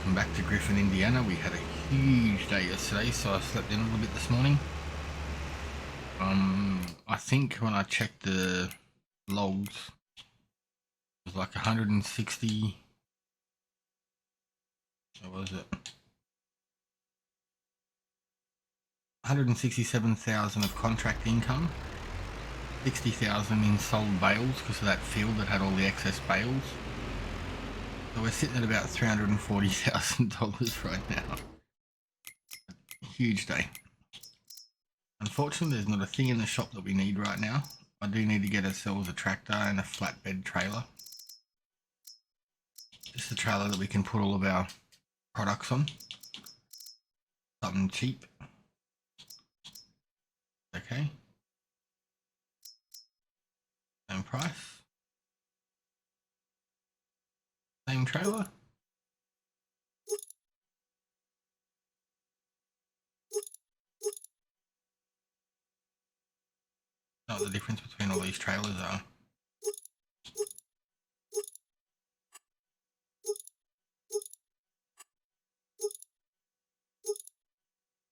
Welcome back to Griffin, Indiana. We had a huge day yesterday, so I slept in a little bit this morning. I think when I checked the logs, it was like 160. What was it? 167,000 of contract income, 60,000 in sold bales because of that field that had all the excess bales. So we're sitting at about $340,000 right now. Huge day. Unfortunately, there's not a thing in the shop that we need right now. I do need to get ourselves a tractor and a flatbed trailer. Just a trailer that we can put all of our products on. Something cheap. Okay. Same price. Same trailer. Not the difference between all these trailers are.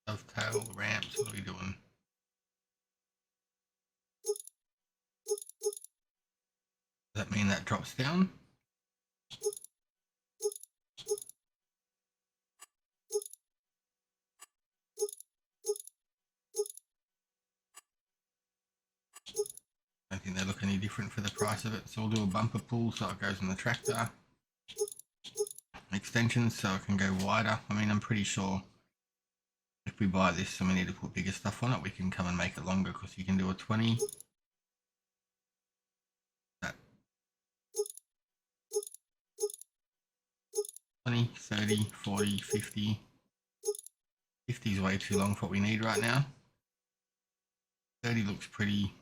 Dovetail, ramps, what are we doing? Does that mean that drops down? I don't think they look any different for the price of it. So we'll do a bumper pull so it goes in the tractor. Extensions so it can go wider. I mean, I'm pretty sure if we buy this and we need to put bigger stuff on it, we can come and make it longer because you can do a 20. That 20, 30, 40, 50. 50 is way too long for what we need right now. 30 looks pretty.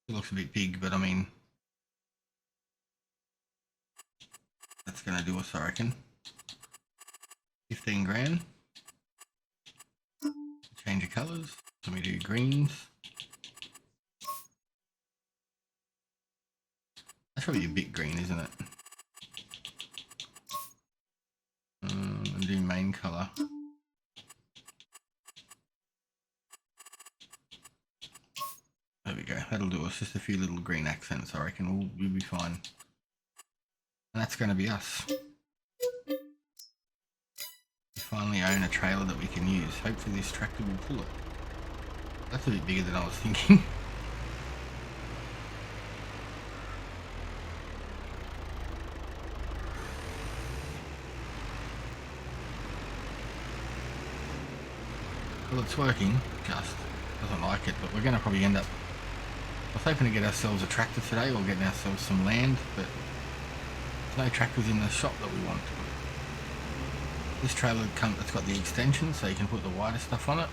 It looks a bit big, but I mean, that's going to do us, I reckon. 15 grand. Change of colours. So we do greens. That's probably a bit green, isn't it? And do main colour. There we go. That'll do us. Just a few little green accents, I reckon. We'll be fine. And that's going to be us. We finally own a trailer that we can use. Hopefully this tractor will pull it. That's a bit bigger than I was thinking. Well, it's working. Just doesn't like it, but we're going to probably end up. I was hoping to get ourselves a tractor today or getting ourselves some land, but there's no tractors in the shop that we want. This trailer it's got the extension so you can put the wider stuff on it.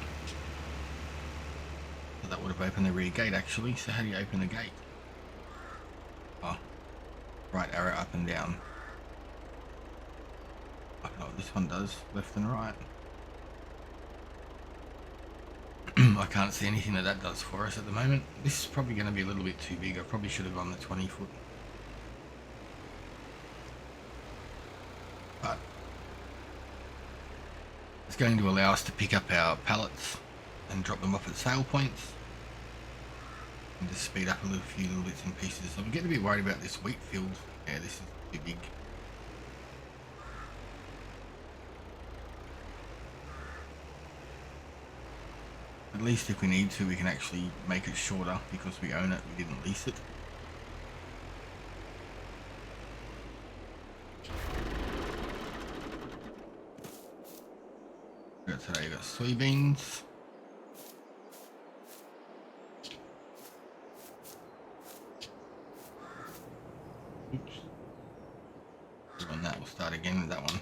So that would have opened the rear gate actually. So how do you open the gate? Oh, right arrow up and down. I don't know what this one does, left and right. I can't see anything that does for us at the moment. This is probably going to be a little bit too big. I probably should have gone the 20 foot. But it's going to allow us to pick up our pallets and drop them off at sale points. And just speed up a few little bits and pieces. I'm getting a bit worried about this wheat field. Yeah, this is too big. At least if we need to, we can actually make it shorter because we own it, we didn't lease it. Today we got soybeans. Oops. On that, we'll start again with that one.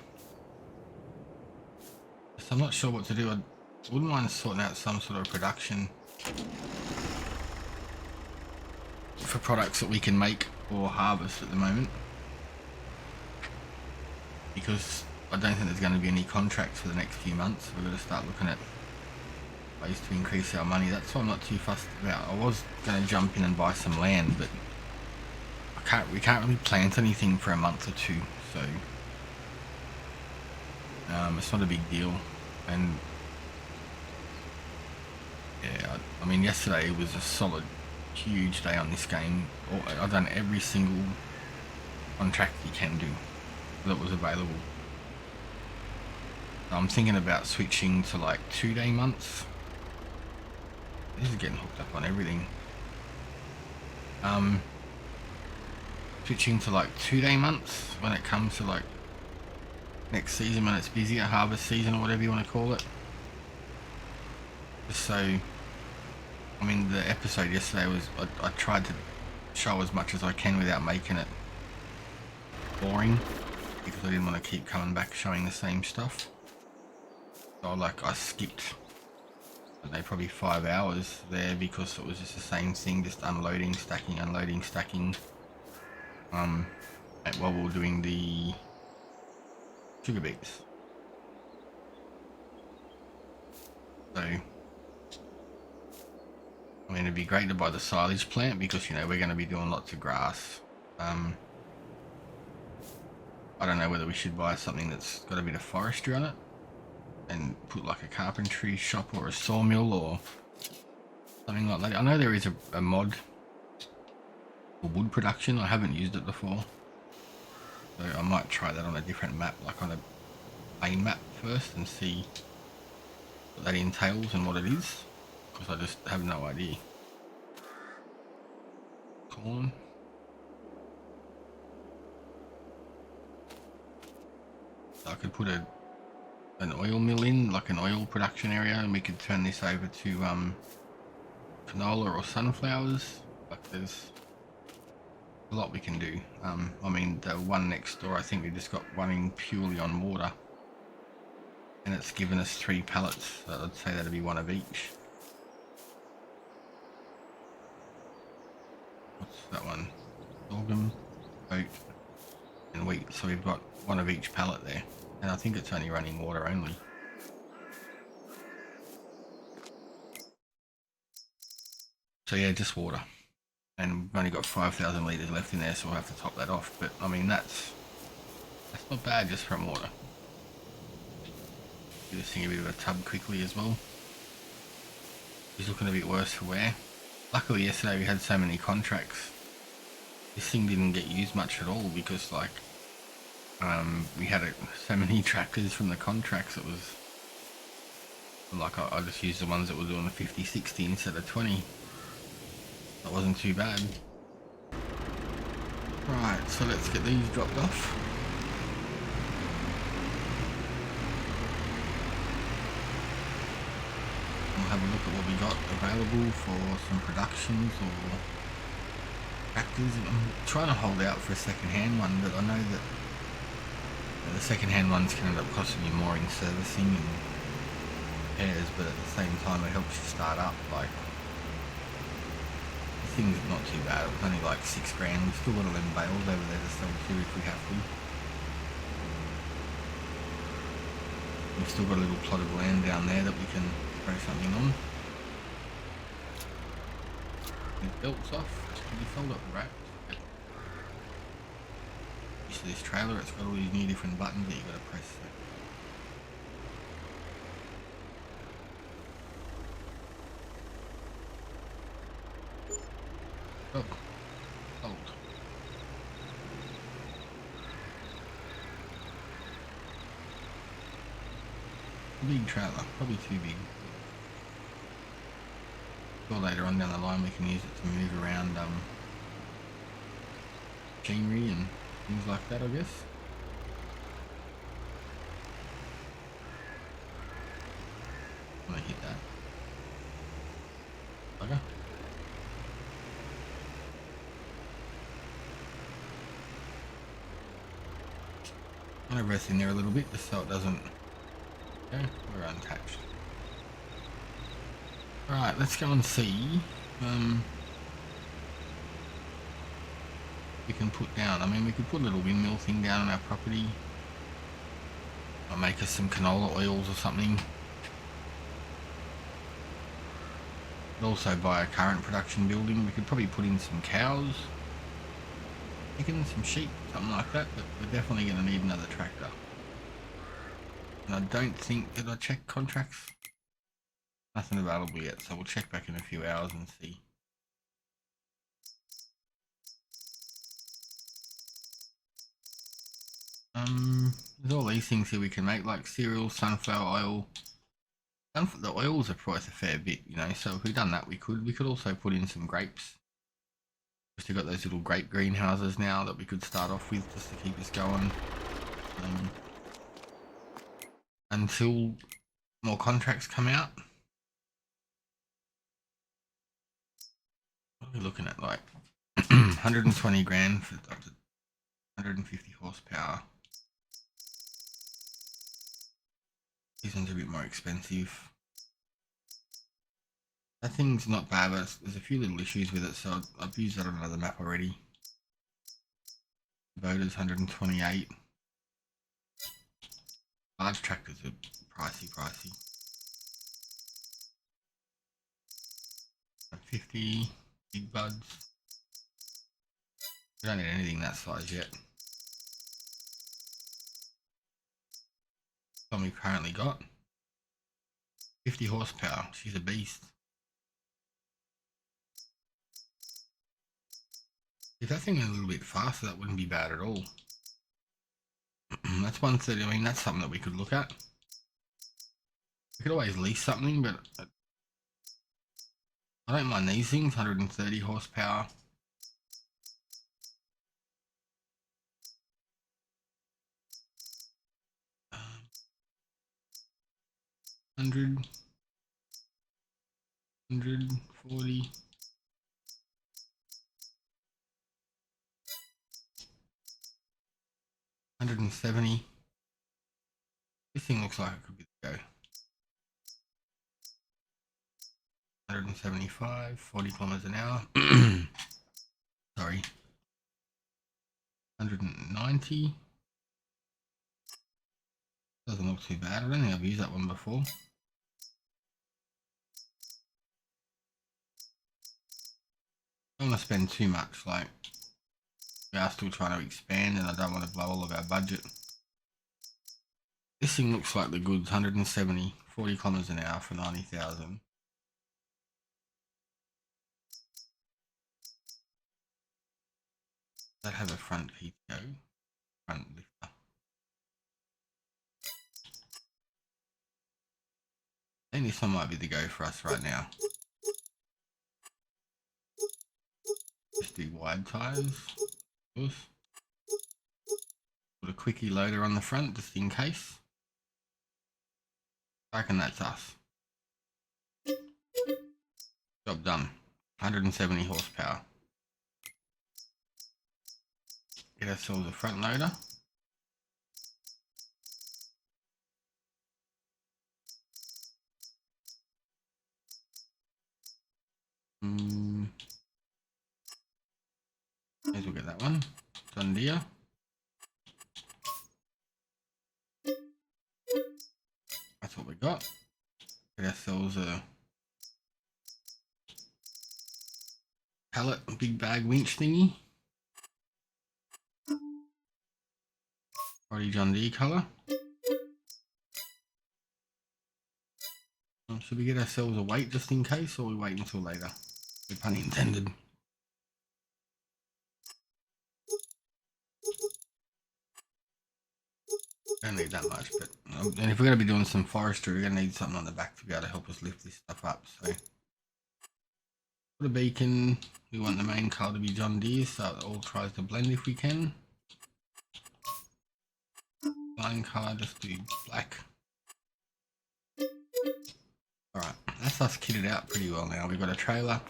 So I'm not sure what to do. I wouldn't mind sorting out some sort of production for products that we can make or harvest at the moment, because I don't think there's going to be any contracts for the next few months. We're going to start looking at ways to increase our money. That's what I'm not too fussed about. I was going to jump in and buy some land, but we can't really plant anything for a month or two, so It's not a big deal. And yeah, I mean, yesterday was a solid, huge day on this game. I've done every single contract you can do that was available. I'm thinking about switching to like 2-day months. This is getting hooked up on everything. Switching to like 2-day months when it comes to like next season when it's busier, harvest season or whatever you want to call it. Just so, I mean, the episode yesterday was, I tried to show as much as I can without making it boring, because I didn't want to keep coming back showing the same stuff. So like I skipped, I don't know, probably 5 hours there because it was just the same thing, just unloading, stacking, unloading, stacking. While we were doing the sugar beets. So, I mean, it'd be great to buy the silage plant because, you know, we're going to be doing lots of grass. I don't know whether we should buy something that's got a bit of forestry on it and put like a carpentry shop or a sawmill or something like that. I know there is a mod for wood production. I haven't used it before. So I might try that on a different map, like on a plain map first, and see what that entails and what it is, because I just have no idea. Corn. So I could put an oil mill in, like an oil production area, and we could turn this over to canola or sunflowers. Like there's a lot we can do. I mean, the one next door, I think we just got running purely on water, and it's given us 3 pallets. So I'd say that'd be 1 of each. What's that one? Sorghum, oat, and wheat. So we've got 1 of each pallet there, and I think it's only running water only. So yeah, just water. And we've only got 5,000 litres left in there, so we'll have to top that off. But I mean, that's not bad just from water. Do this thing a bit of a tub quickly as well. It's looking a bit worse for wear. Luckily yesterday we had so many contracts. This thing didn't get used much at all because like we had so many tractors from the contracts. It was like I just used the ones that were doing the 50-60 instead of 20. That wasn't too bad. Right, so let's get these dropped off. We'll have a look at what we got available for some productions or tractors. I'm trying to hold out for a second-hand one, but I know that the second-hand ones can end up costing you more in servicing and repairs, but at the same time it helps you start up. Like, thing's not too bad. It was only like 6 grand. We've still got 11 bales over there to sell too if we have to. We've still got a little plot of land down there that we can throw something on. The belt's off. Can you fold up the wraps? Okay. You see this trailer, it's got all these new different buttons that you've got to press. Oh, old. Big trailer, probably too big. Or later on down the line we can use it to move around machinery and things like that, I guess. I'm gonna hit that. Bugger. I'm gonna rest in there a little bit just so it doesn't. Okay, we're unattached. Alright, let's go and see we can put down. I mean, we could put a little windmill thing down on our property. Or make us some canola oils or something. Could also buy a current production building. We could probably put in some cows, chickens, some sheep, something like that, but we're definitely going to need another tractor. And I don't think, did I check contracts? Nothing available yet, so we'll check back in a few hours and see. There's all these things here we can make, like cereal, sunflower oil. The oils are priced a fair bit, you know, so if we'd done that we could also put in some grapes. We've got those little grape greenhouses now that we could start off with just to keep us going. Until more contracts come out. What are we looking at, like 120 grand for up to 150 horsepower. This one's a bit more expensive. That thing's not bad, but there's a few little issues with it, so I've used that on another map already. Voters 128. Large tractors are pricey. 50 big buds. We don't need anything that size yet. One we've currently got 50 horsepower. She's a beast. If that thing was a little bit faster, that wouldn't be bad at all. That's 130. I mean, that's something that we could look at. We could always lease something, but I don't mind these things. 130 horsepower. $100, 140. $170. This thing looks like it could be the go. 175, 40 kilometers an hour. Sorry. 190. Doesn't look too bad. I don't think I've used that one before. I don't want to spend too much, like we are still trying to expand and I don't want to blow all of our budget. This thing looks like the goods. 170, 40 kilometers an hour for 90,000. That have a front PTO, front lifter. I think this one might be the go for us right now. Just do wide tires. Put a quickie loader on the front just in case. I reckon that's us. Job done. 170 horsepower. Get ourselves a front loader. May as well get that one. John Deere. That's what we got. Get ourselves a pallet big bag winch thingy. Already John Deere colour. Should we get ourselves a weight just in case, or we wait until later? No pun intended. Don't need that much, but and if we're going to be doing some forestry, we're going to need something on the back to be able to help us lift this stuff up. So put a beacon. We want the main colour to be John Deere, so it all tries to blend if we can. Line colour, just do black. Alright, that's us kitted out pretty well now. We've got a trailer.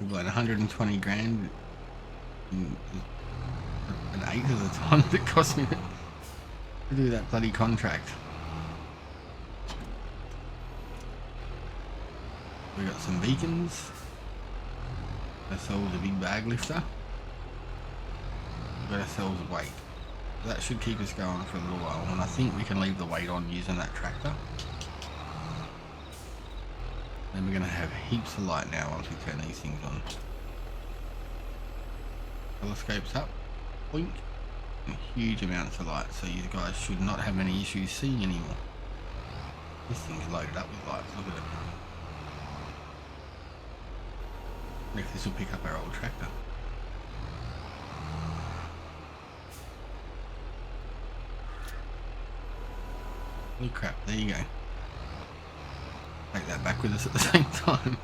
We've got 120 grand. An eighth of the time that cost me to do that bloody contract. We got some beacons. Ourselves a big bag lifter. We got ourselves a weight. That should keep us going for a little while, and I think we can leave the weight on using that tractor. Then we're going to have heaps of light now once we turn these things on. Telescopes up. Blink. huge amounts of light, so you guys should not have any issues seeing anymore. This thing's loaded up with lights, look at it. If this will pick up our old tractor. Holy crap, there you go. Take that back with us at the same time.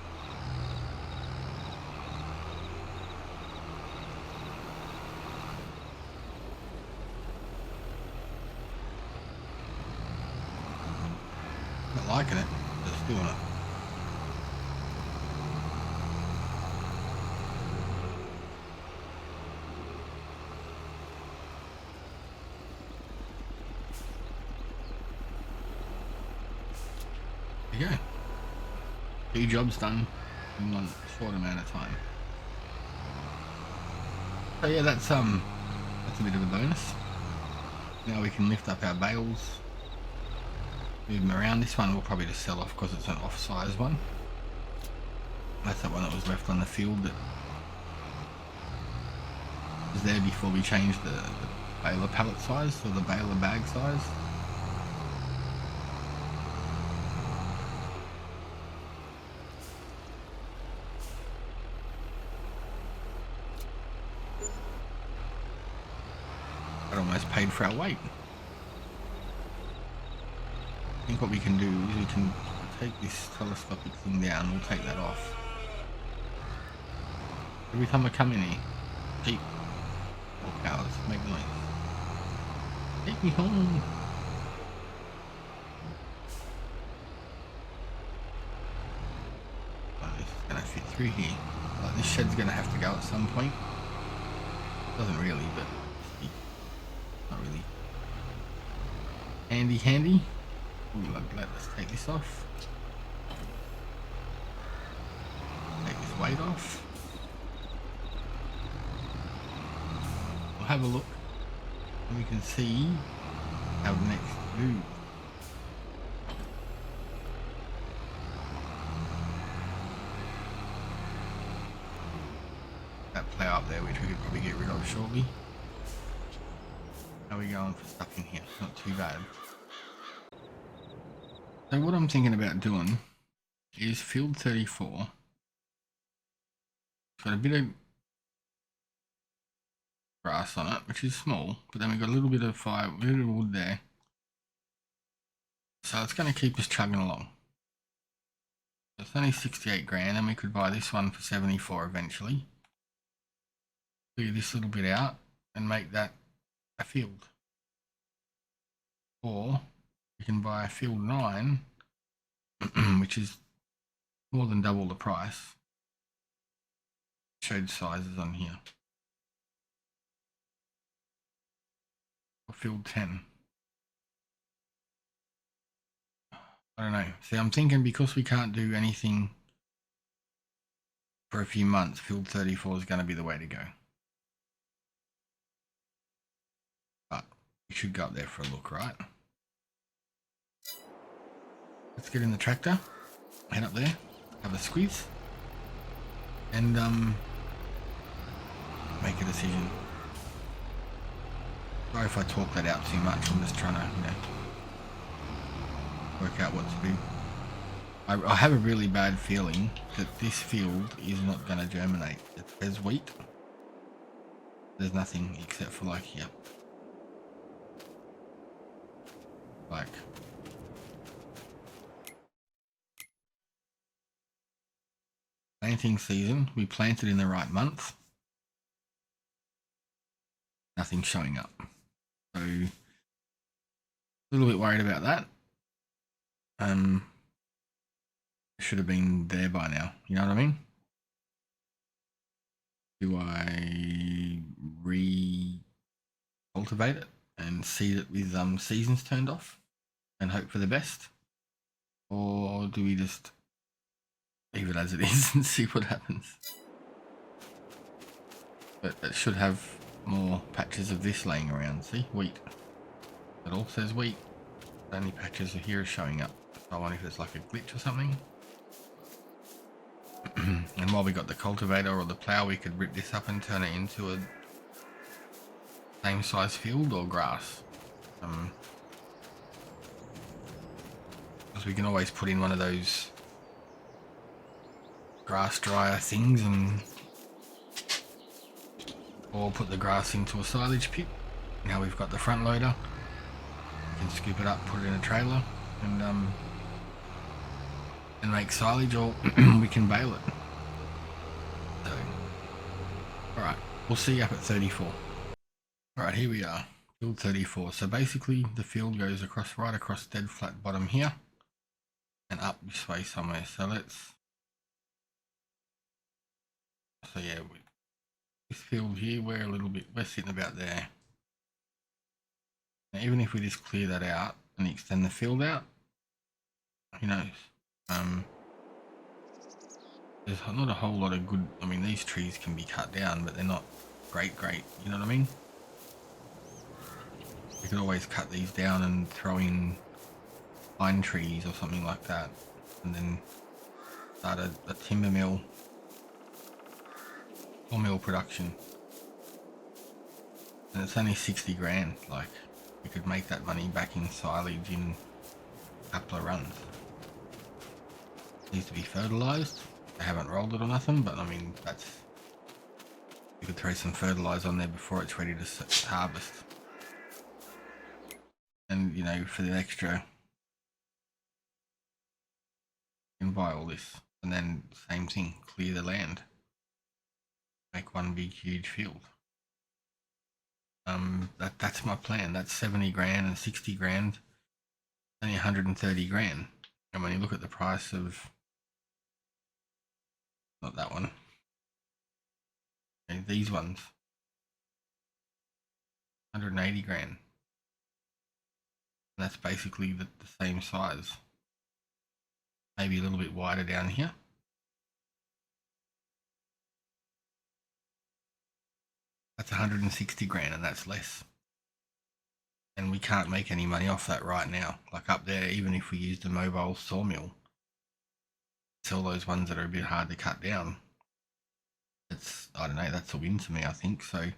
Not liking it, just doing it. There you go. 2 jobs done in one short amount of time. So yeah, that's a bit of a bonus. Now we can lift up our bales, move them around. This one we'll probably just sell off because it's an off-size one. That's that one that was left on the field that was there before we changed the baler pallet size or the baler bag size. That almost paid for our weight. I think what we can do is we can take this telescopic thing down, we'll take that off. Every time I come in here, cheap cows make noise. Take me home. Oh, this is gonna fit through here. Like, this shed's gonna have to go at some point. Doesn't really, but not really. Handy. Let's take this off. Take this weight off. We'll have a look and we can see our next move. That plow up there, which we could probably get rid of shortly. How are we going for stuff in here? Not too bad. So what I'm thinking about doing is field 34. It's got a bit of grass on it, which is small, but then we've got a little bit of fire, a little bit of wood there. So it's going to keep us chugging along. It's only 68 grand, and we could buy this one for 74 eventually. Clear this little bit out and make that a field. Or you can buy a field 9, which is more than double the price. Showed sizes on here. Or field 10. I don't know. See, I'm thinking because we can't do anything for a few months, field 34 is going to be the way to go. But we should go up there for a look, right? Let's get in the tractor, head up there, have a squeeze, and make a decision. Sorry if I talk that out too much. I'm just trying to, work out what to do. I have a really bad feeling that this field is not going to germinate. It says wheat. There's nothing except for like here. Like planting season, we planted in the right month. Nothing showing up. So a little bit worried about that. Should have been there by now. You know what I mean? Do I re-cultivate it and seed it with seasons turned off and hope for the best? Or do we just leave it as it is and see what happens? But it should have more patches of this laying around. See, wheat. It all says wheat. The only patches are here are showing up. I wonder if it's like a glitch or something. And while we got the cultivator or the plow, we could rip this up and turn it into same size field or grass. Because we can always put in one of those grass dryer things or put the grass into a silage pit. Now we've got the front loader, we can scoop it up, put it in a trailer and make silage, or we can bale it. So, alright, we'll see you up at 34. Alright, here we are, field 34. So basically the field goes across, right across dead flat bottom here and up this way somewhere. So yeah, this field here, we're sitting about there. Now, even if we just clear that out and extend the field out, who knows? There's not a whole lot of good, I mean, these trees can be cut down, but they're not great, you know what I mean? We could always cut these down and throw in pine trees or something like that, and then start a timber mill or mill production. And it's only 60 grand, like, we could make that money back in silage in a couple of runs. It needs to be fertilized. I haven't rolled it or nothing, but I mean, you could throw some fertilizer on there before it's ready to harvest. And, you know, for the extra, you can buy all this. And then, same thing, clear the land. Make one big, huge field. That's my plan. That's 70 grand and 60 grand. Only 130 grand. And when you look at the price of, not that one, okay, these ones, 180 grand. And that's basically the same size. Maybe a little bit wider down here. That's 160 grand, and that's less. And we can't make any money off that right now. Like up there, even if we used a mobile sawmill, sell those ones that are a bit hard to cut down. It's, I don't know, that's a win to me, I think. So I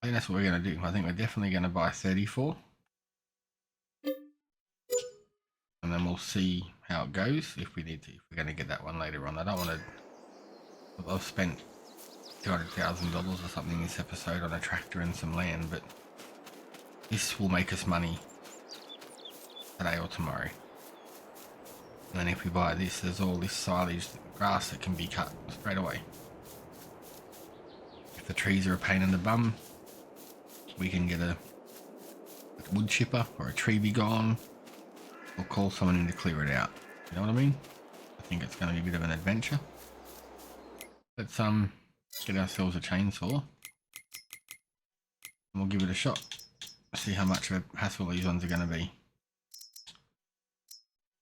think that's what we're going to do. I think we're definitely going to buy 34. And then we'll see how it goes if we need to, if we're going to get that one later on. I don't want to, I've spent $200,000 or something this episode on a tractor and some land, but this will make us money today or tomorrow. And then if we buy this, there's all this silage grass that can be cut straight away. If the trees are a pain in the bum, we can get a wood chipper or a tree be gone, or call someone in to clear it out. You know what I mean? I think it's going to be a bit of an adventure. Let's get ourselves a chainsaw and we'll give it a shot. See how much of a hassle these ones are going to be.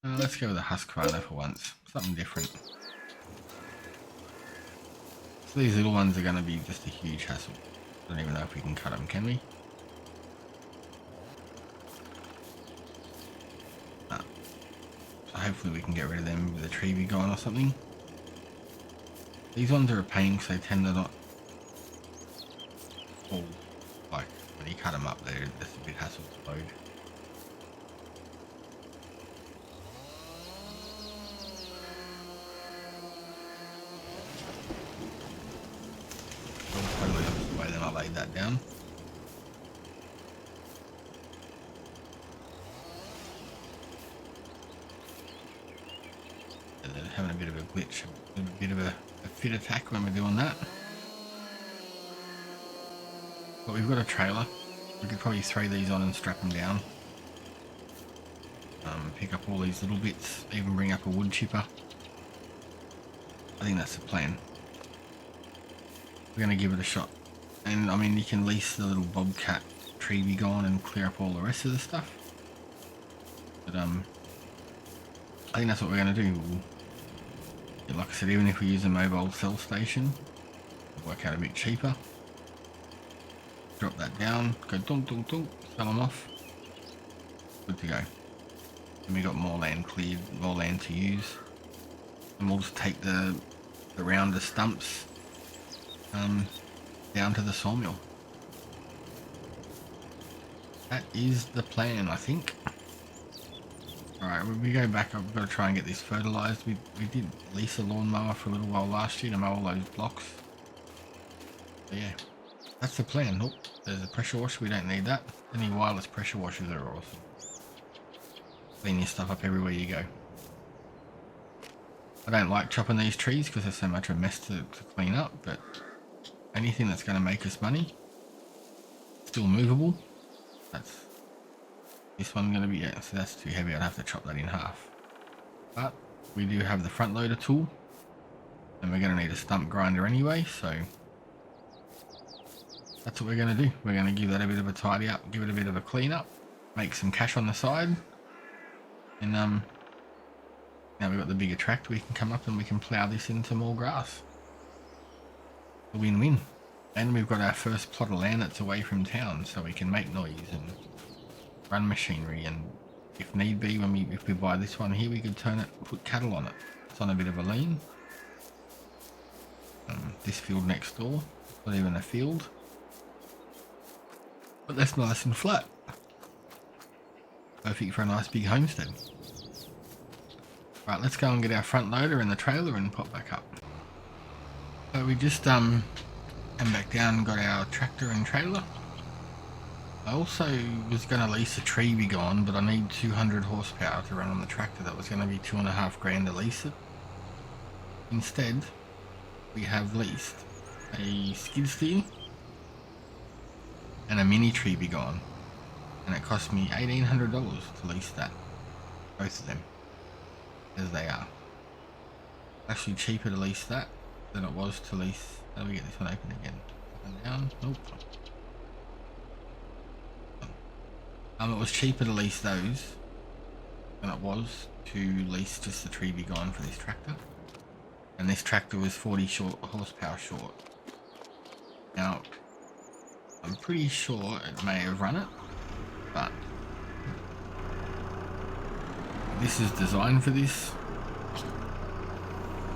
Let's go with a Husqvarna for once, something different. So these little ones are going to be just a huge hassle. I don't even know if we can cut them, can we? No. So hopefully we can get rid of them with a tree be gone or something. These ones are a pain because they tend to not fall. Like when you cut them up, they're just a bit hassle to load. Totally opposite way than I laid that down. And they're having a bit of a glitch, a bit of a fit attack when we're doing that. But we've got a trailer. We could probably throw these on and strap them down. Pick up all these little bits, even bring up a wood chipper. I think that's the plan. We're going to give it a shot. And I mean, you can lease the little bobcat tree be gone and clear up all the rest of the stuff. But I think that's what we're going to do. Like I said, even if we use a mobile cell station, it'll work out a bit cheaper. Drop that down, go dunk dunk dunk, sell them off. Good to go. And we got more land cleared, more land to use. And we'll just take the rounder stumps down to the sawmill. That is the plan, I think. Alright, when we go back, I've got to try and get this fertilised. We did lease a lawnmower for a little while last year to mow all those blocks. But yeah, that's the plan. Oh, there's a pressure washer. We don't need that. Any wireless pressure washers are awesome. Clean your stuff up everywhere you go. I don't like chopping these trees because they're so much a mess to clean up, but anything that's going to make us money, still movable. That's this one going to be, yeah, so that's too heavy. I'd have to chop that in half. But we do have the front loader tool, and we're going to need a stump grinder anyway, so that's what we're going to do. We're going to give that a bit of a tidy up, give it a bit of a clean up, make some cash on the side, and now we've got the bigger tractor, we can come up and we can plow this into more grass. A win-win. And we've got our first plot of land that's away from town, so we can make noise and run machinery, and if need be, if we buy this one here, we could turn it, put cattle on it. It's on a bit of a lean. This field next door, not even a field, but that's nice and flat. Perfect for a nice big homestead. Right, let's go and get our front loader and the trailer and pop back up. So we just come back down and got our tractor and trailer. I also was going to lease a tree be gone, but I need 200 horsepower to run on the tractor. That was going to be $2.5 grand to lease it. Instead, we have leased a Skidsteer and a mini tree be gone, and it cost me $1,800 to lease that, both of them, as they are. Actually cheaper to lease that than it was to lease. How do we get this one open again? Up and down. Nope. It was cheaper to lease those than it was to lease just the tree be gone for this tractor. And this tractor was 40 horsepower short. Now, I'm pretty sure it may have run it, but this is designed for this.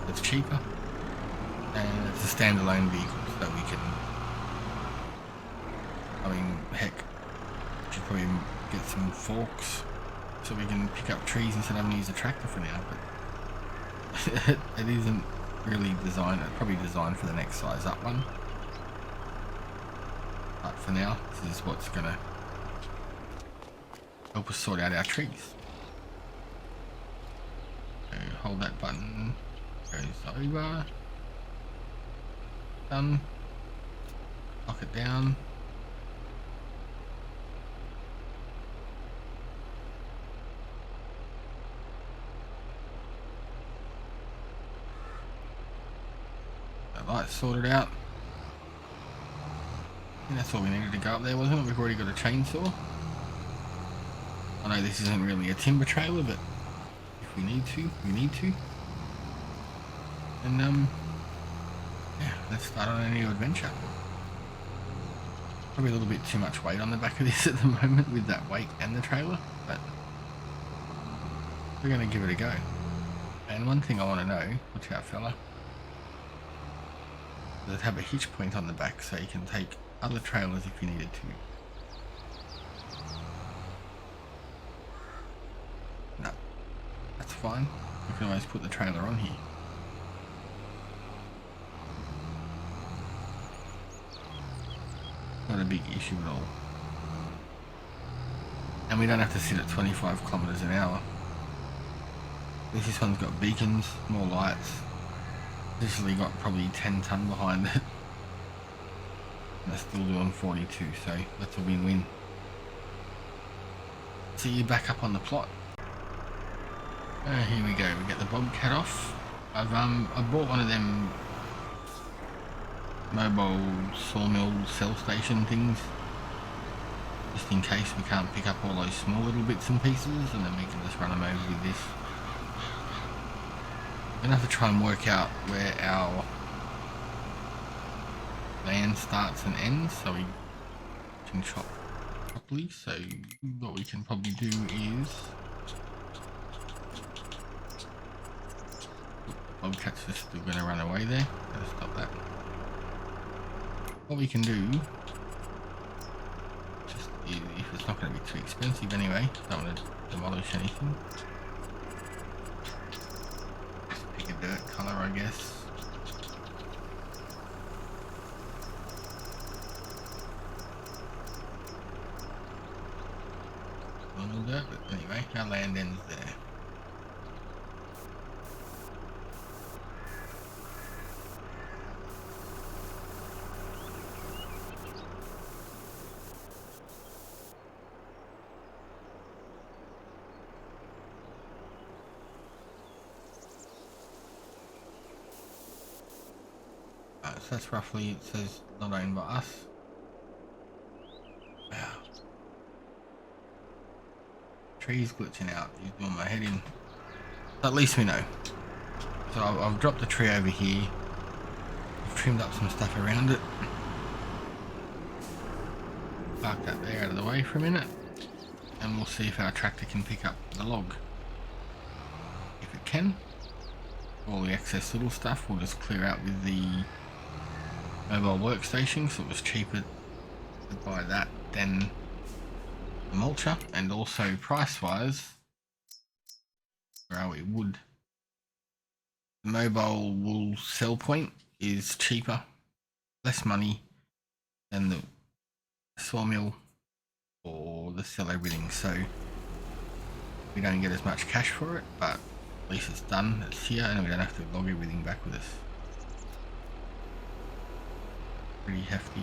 It's cheaper, and it's a standalone vehicle, so we can, I mean, heck, we should probably get some forks so we can pick up trees instead of having to use a tractor for now, but it isn't really designed. It's probably designed for the next size up one, but for now this is what's gonna help us sort out our trees. So hold that button, goes over, done, lock it down. Lights sorted out. I think that's all we needed to go up there, wasn't it? We've already got a chainsaw. I know this isn't really a timber trailer, but if we need to, we need to. And yeah, let's start on a new adventure. Probably a little bit too much weight on the back of this at the moment with that weight and the trailer, but we're going to give it a go. And one thing I want to know, watch out fella, does it have a hitch point on the back so you can take other trailers if you needed to? No, that's fine. You can always put the trailer on here. Not a big issue at all. And we don't have to sit at 25 kilometers an hour. This one's got beacons, more lights. Initially got probably 10 ton behind it. And it's still doing 42, so that's a win-win. See you back up on the plot. Here we go. We get the bobcat off. I bought one of them mobile sawmill cell station things, just in case we can't pick up all those small little bits and pieces, and then we can just run them over with this. We're going to have to try and work out where our land starts and ends so we can chop properly. So what we can probably do is, bobcat's just still going to run away there. Gotta stop that. What we can do just if it's not going to be too expensive anyway. Don't want to demolish anything. Just pick a dirt colour, I guess. Normal dirt, but anyway, our land ends there. So that's roughly, it says not owned by us. Wow. Trees glitching out, he's doing my head in. At least we know. So I've dropped the tree over here. I've trimmed up some stuff around it. Park that there out of the way for a minute. And we'll see if our tractor can pick up the log. If it can, all the excess little stuff we'll just clear out with the mobile workstation, so it was cheaper to buy that than the mulcher, and also price wise, where are we? Wood. The mobile wool sell point is cheaper, less money than the sawmill or the sell everything, so we don't get as much cash for it, but at least it's done, it's here, and we don't have to log everything back with us. Pretty hefty.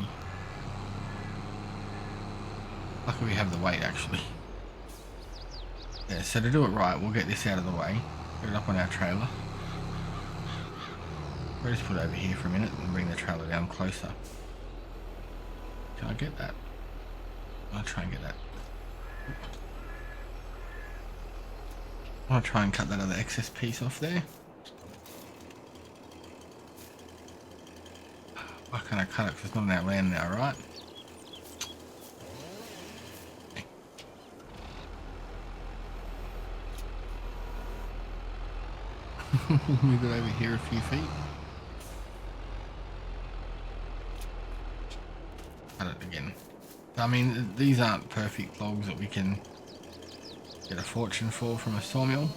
Luckily we have the weight actually. Yeah, so to do it right, we'll get this out of the way, put it up on our trailer. We'll just put it over here for a minute and bring the trailer down closer. Can I get that? I'll try and get that. I'll try and cut that other excess piece off there. Why can't I cut it? Because it's not in our land now, right? Okay. Move it over here a few feet. Cut it again. I mean, these aren't perfect logs that we can get a fortune for from a sawmill.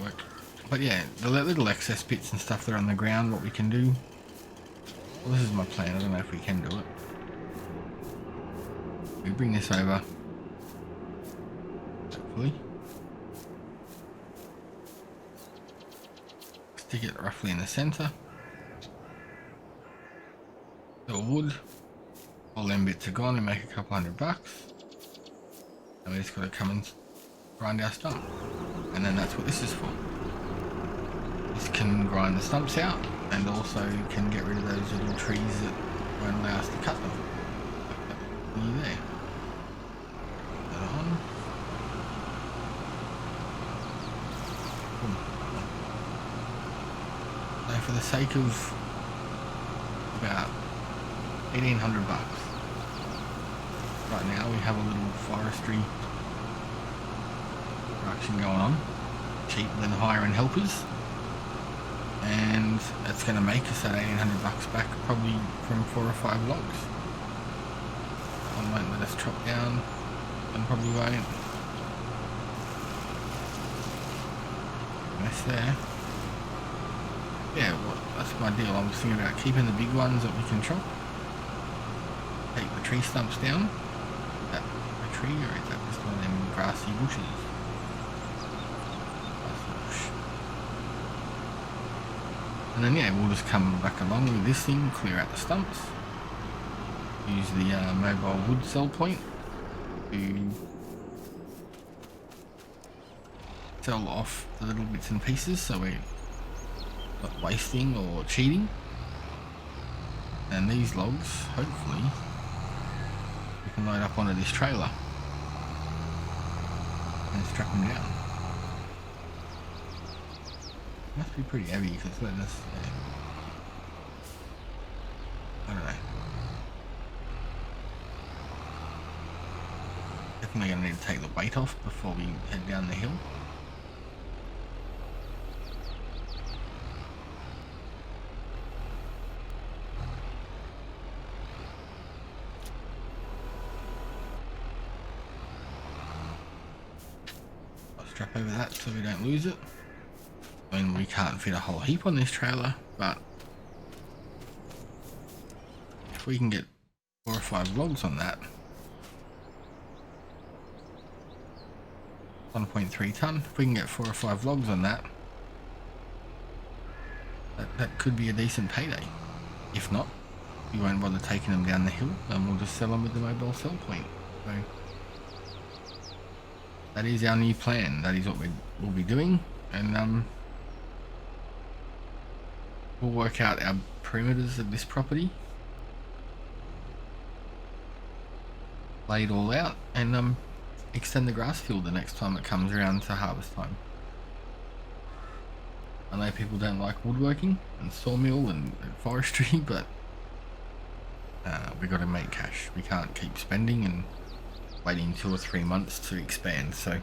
Work. But yeah, the little excess bits and stuff that are on the ground, what we can do. Well, this is my plan, I don't know if we can do it. We bring this over, hopefully. Stick it roughly in the center. The wood, all them bits are gone, and make a couple $100. And we just got to come and grind our stump. And then that's what this is for. This can grind the stumps out and also can get rid of those little trees that won't allow us to cut them. Like that there. Put that on. Boom. So for the sake of about $1,800 right now, we have a little forestry production going on, cheaper than hiring helpers, and it's going to make us that $1,800 back probably from 4 or 5 logs. One won't let us chop down, one probably won't. Mess there. Yeah, well, that's my deal. I was thinking about keeping the big ones that we can chop, take the tree stumps down. Is that a tree or is that just one of them grassy bushes? And then yeah, we'll just come back along with this thing, clear out the stumps, use the mobile wood sell point to sell off the little bits and pieces so we're not wasting or cheating. And these logs, hopefully, we can load up onto this trailer and strap them down. Must be pretty heavy because it's letting us. I don't know. Definitely gonna need to take the weight off before we head down the hill. strap over that so we don't lose it. I mean, we can't fit a whole heap on this trailer, but if we can get 4 or 5 logs on that, 1.3 ton, if we can get 4 or 5 logs on that, that could be a decent payday. If not, we won't bother taking them down the hill and we'll just sell them at the mobile sell point. So that is our new plan. That is what we'll be doing, and we'll work out our perimeters of this property, lay it all out, and extend the grass field the next time it comes around to harvest time. I know people don't like woodworking and sawmill and forestry, but we got to make cash. We can't keep spending and waiting 2 or 3 months to expand. So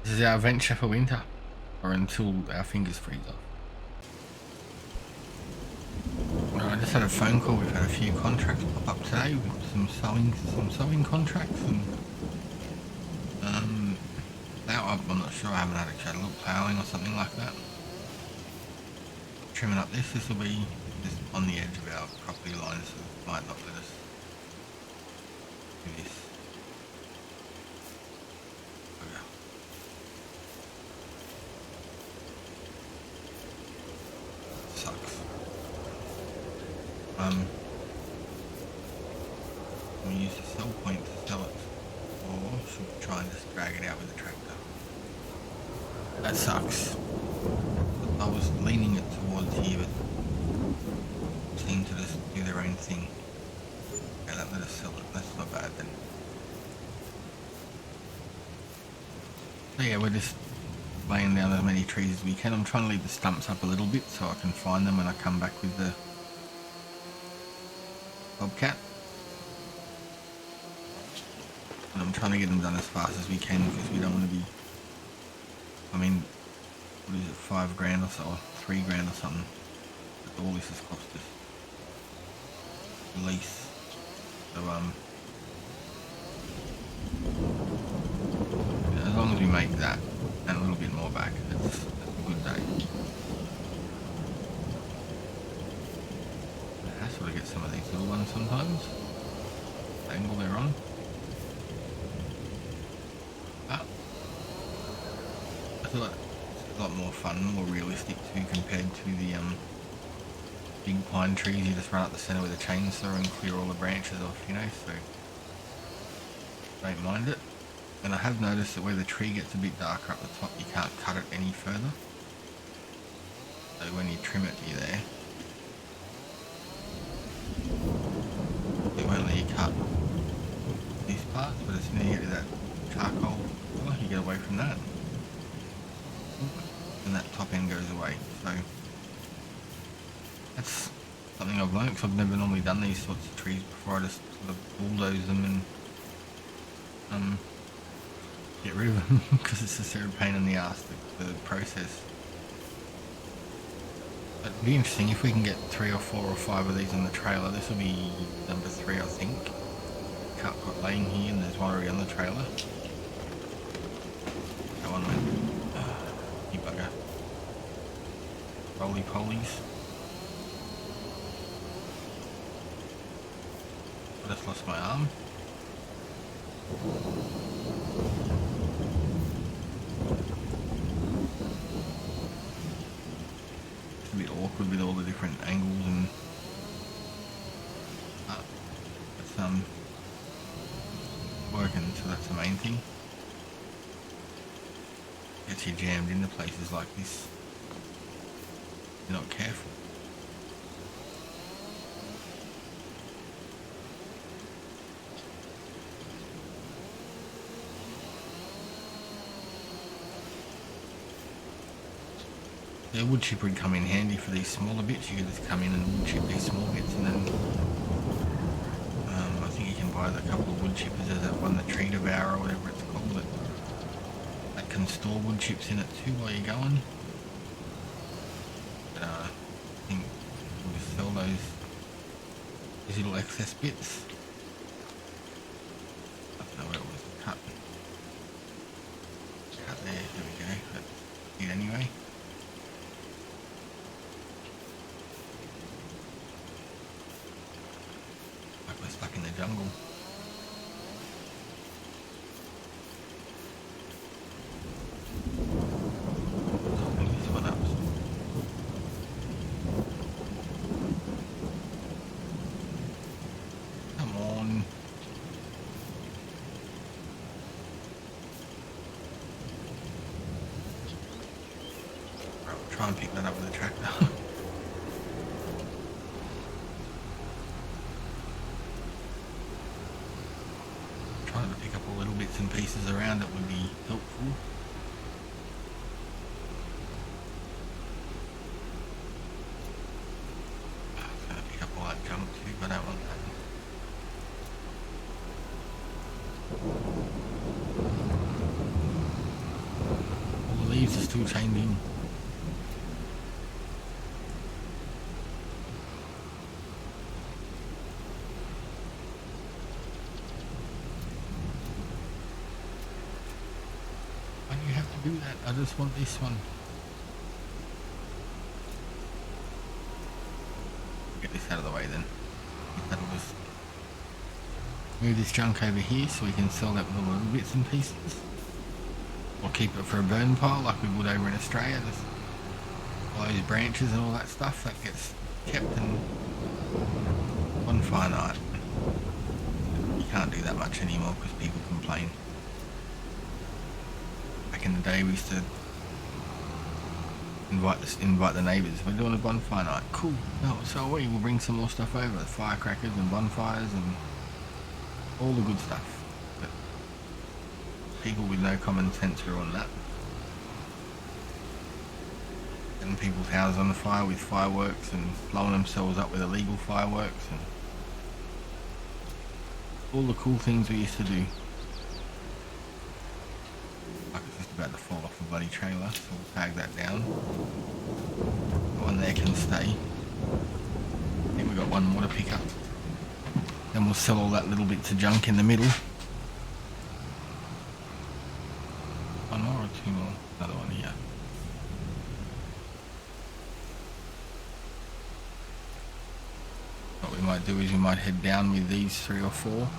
this is our venture for winter, or until our fingers freeze off. I just had a phone call. We've had a few contracts pop up today. We've got some sewing contracts, and plow, I'm not sure. I haven't had a chat. Look, plowing or something like that. Trimming up this. This will be just on the edge of our property line, so it might not let us do this. Okay. Sucks. We'll use the sell point to sell it, or should we try and just drag it out with the tractor? That sucks. I was leaning it towards here, but it seemed to just do their own thing. Okay, that let us sell it. That's not bad then. So yeah, we're just laying down as many trees as we can. I'm trying to leave the stumps up a little bit so I can find them when I come back with the bobcat. And I'm trying to get them done as fast as we can because we don't want to be, I mean, what is it, 5 grand or so, or 3 grand or something that all this has cost us. Lease. So as long as we make that and a little bit more back, that's a good day. I sort of get some of these little ones sometimes. The angle they're on. Ah. I feel like it's a lot more fun, more realistic too, compared to the big pine trees you just run up the centre with a chainsaw and clear all the branches off, you know, so don't mind it. And I have noticed that where the tree gets a bit darker up the top, you can't cut it any further. So when you trim it, you're there. It won't let you cut these parts, but as soon as you get to that charcoal colour, you get away from that. And that top end goes away. So that's something I've learned, because I've never normally done these sorts of trees before. I just sort of bulldoze them and get rid of them because it's just a pain in the ass, the process. But it'd be interesting if we can get 3 or 4 or 5 of these on the trailer. This will be number 3, I think. Cut got laying here, and there's one already on the trailer. That one went. You bugger. Roly polies. I just lost my arm. It's a bit awkward with all the different angles and it's working, so that's the main thing. Gets you jammed into places like this. You're not careful. The wood chipper would come in handy for these smaller bits. You could just come in and wood chip these small bits, and then I think you can buy a couple of wood chippers. There's that one, the tree devourer or whatever it's called, that can store wood chips in it too while you're going. But I think we'll just sell these little excess bits. I don't know where it was cut. jungle. Come on. Right, we'll try and pick that up with the tractor. Trying to pick up all little bits and pieces around it would be helpful. I'm going to pick up all that junk too, but I don't want that. All the leaves are still changing. Why do you have to do that? I just want this one. Get this out of the way then. That'll just move this junk over here so we can sell that with all the little bits and pieces. Or keep it for a burn pile like we would over in Australia. Just all those branches and all that stuff that gets kept in bonfire night. You can't do that much anymore because people complain. Back in the day we used to invite the neighbours. We're doing a bonfire night. Cool. No, so are we. We'll bring some more stuff over. Firecrackers and bonfires and all the good stuff. But people with no common sense are on that. Setting people's houses on fire with fireworks and blowing themselves up with illegal fireworks and all the cool things we used to do. Like it's just about to fall off the bloody trailer, so we'll tag that down. One there can stay. I think we've got one more to pick up. Then we'll sell all that little bits of junk in the middle. One more or two more? Another one here. What we might do is we might head down with these 3 or 4.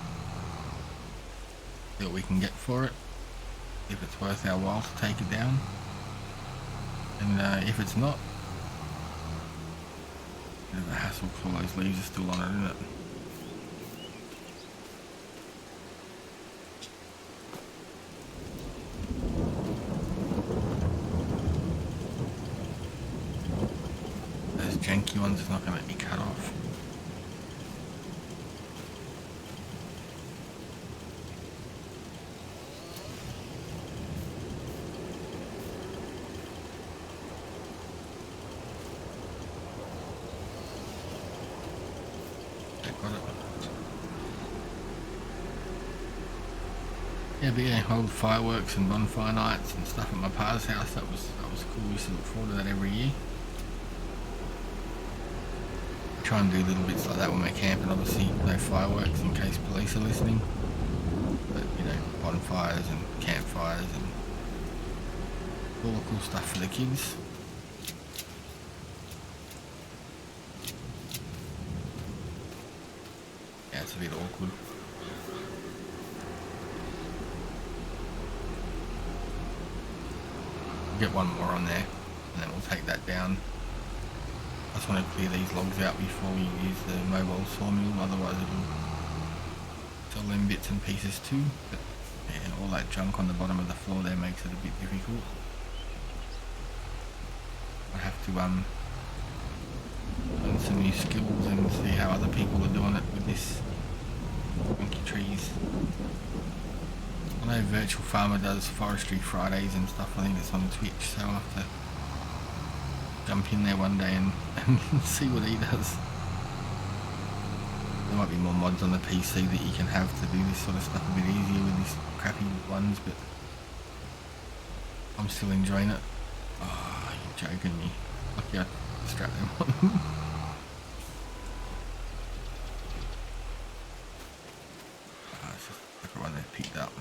See what we can get for it. If it's worth our while to take it down. And if it's not, bit of a hassle because all those leaves are still on it, isn't it? Those janky ones is not going to let me cut off. Yeah, but yeah, old fireworks and bonfire nights and stuff at my pa's house, that was cool. We used to look forward to that every year. Try and do little bits like that when we're camping, obviously no fireworks in case police are listening. But you know, bonfires and campfires and all the cool stuff for the kids. Yeah, it's a bit awkward. Get one more on there and then we'll take that down. I just want to clear these logs out before we use the mobile sawmill, otherwise it'll sell them bits and pieces too. But yeah, all that junk on the bottom of the floor there makes it a bit difficult. I have to learn some new skills and see how other people are doing it with this funky trees. I know Virtual Farmer does Forestry Fridays and stuff. I think it's on Twitch, so I'll have to jump in there one day and see what he does. There might be more mods on the PC that you can have to do this sort of stuff a bit easier with these crappy ones, but I'm still enjoying it. Oh, you're joking me. Lucky I strapped them on. It's just like a one they picked up.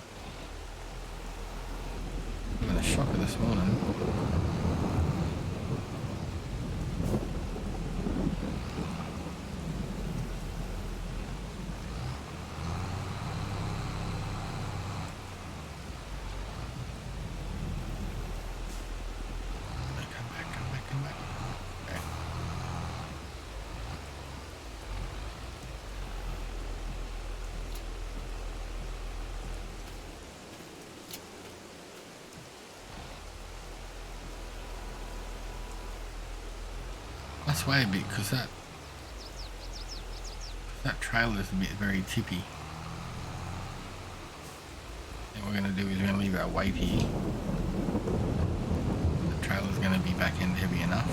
I'm in a shocker this morning. sway a bit because that trailer is a bit very tippy. And what we're going to do is we're going to leave our weight here. The trailer's going to be back end heavy enough.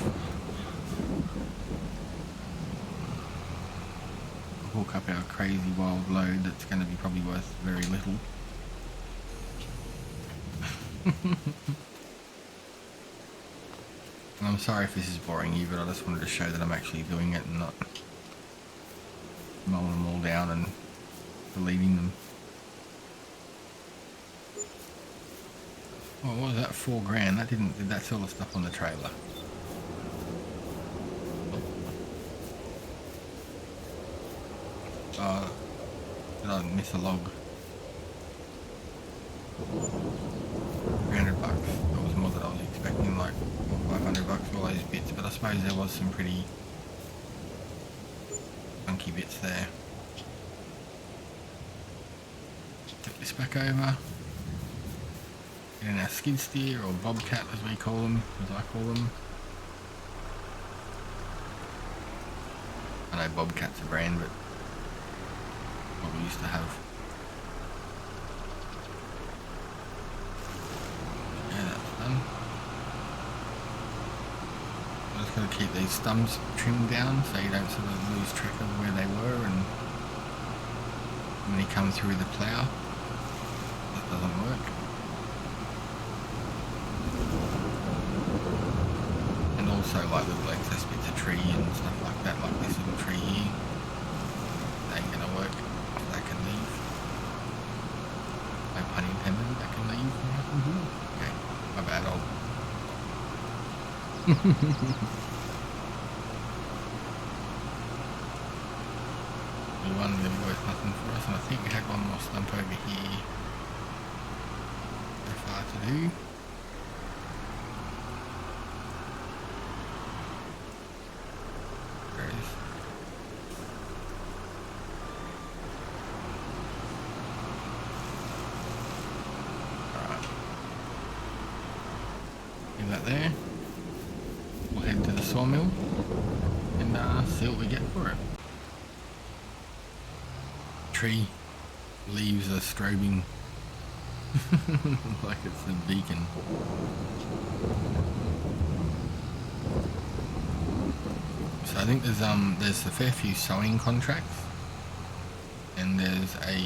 Hook up our crazy wild load that's going to be probably worth very little. I'm sorry if this is boring you, but I just wanted to show that I'm actually doing it and not mowing them all down and deleting them. Oh, what was that? $4,000. Did that sell the stuff on the trailer? Did I miss a log? $300. That was more than I was expecting, like $500 for all those bits, but I suppose there was some pretty funky bits there. Flip this back over. Get in our Skidsteer, or Bobcat as we call them, as I call them. I know Bobcat's a brand, but what we used to have. Yeah, that's done. I'm just going to keep these thumbs trimmed down so you don't sort of lose track of where they were, and when you come through the plough, that doesn't work. And also like little excess bits of tree and stuff like that, like this little tree here, that ain't going to work. That can leave. No pun intended, that can leave. Okay, my bad, one really worth nothing for us, and I think we had one more stump over here. So far to do. There it is. Alright. Leave that there. We'll head to the sawmill and see what we get for it. Tree leaves are strobing like it's a beacon. So I think there's a fair few sowing contracts and there's a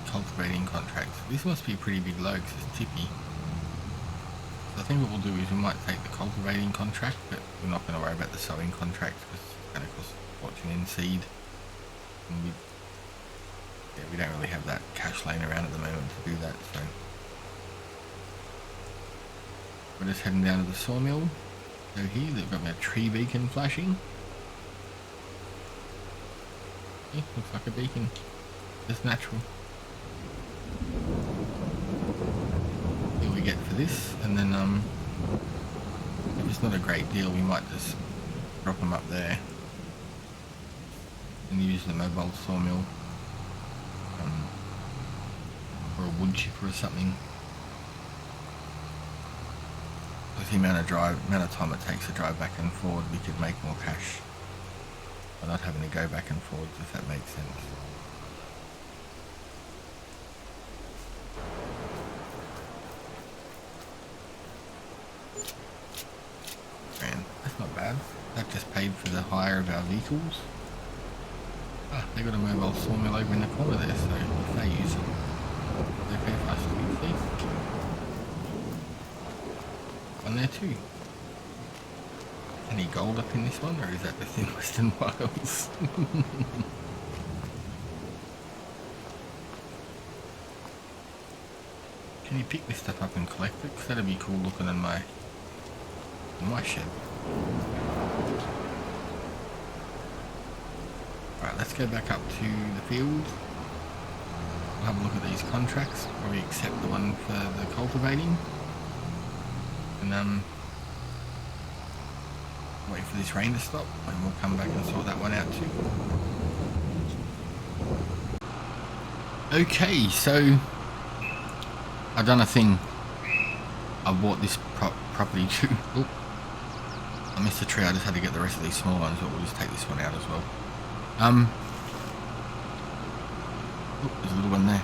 cultivating contract. This must be a pretty big load because it's tippy. So I think what we'll do is we might take the cultivating contract, but we're not going to worry about the sowing contract because it's going to cost a fortune in seed. And we don't really have that cash laying around at the moment to do that, so we're just heading down to the sawmill. So here they've got my tree beacon flashing. Yeah, looks like a beacon, just natural. Here we get for this, and then if it's not a great deal, we might just drop them up there and use the mobile sawmill. Or a wood chipper or something. With the amount of time it takes to drive back and forward, we could make more cash by not having to go back and forwards, if that makes sense. Man, that's not bad. That just paid for the hire of our vehicles. Ah, they got a mobile sawmill over in the corner there, so if they use it, they pay for us to use these. One there too. Any gold up in this one, or is that just in Western Wales? Can you pick this stuff up and collect it? Because that'd be cool looking in my shed. Right, let's go back up to the field. We'll have a look at these contracts. Probably accept the one for the cultivating. And wait for this rain to stop, and we'll come back and sort that one out too. Okay, so I've done a thing. I bought this property too. I missed the tree. I just had to get the rest of these small ones, but we'll just take this one out as well. Oh, there's a little one there.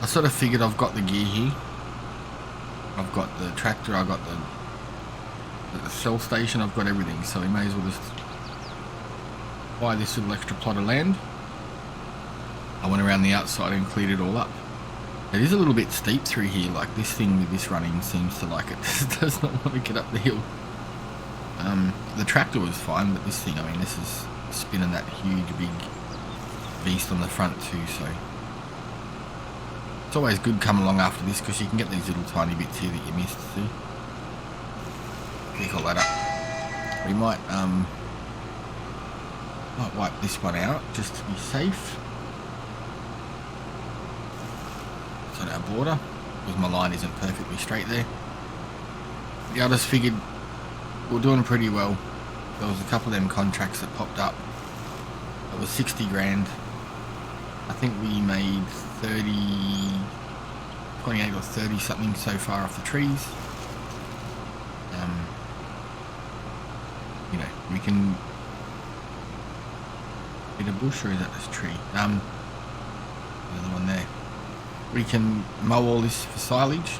I sort of figured I've got the gear here. I've got the tractor, I've got the cell station, I've got everything, so we may as well just buy this little extra plot of land. I went around the outside and cleared it all up. It is a little bit steep through here, like this thing with this running seems to like it. It does not want to get up the hill. The tractor was fine, but this thing, I mean, this is spinning that huge big beast on the front too, so it's always good coming along after this because you can get these little tiny bits here that you missed. See? Pick all that up. We might wipe this one out just to be safe. It's on our border because my line isn't perfectly straight there. Yeah, I just figured we're doing pretty well. There was a couple of them contracts that popped up. It was 60 grand. I think we made 28 or 30 something so far off the trees. You know, we can hit a bush, or is that this tree? Another one there. We can mow all this for silage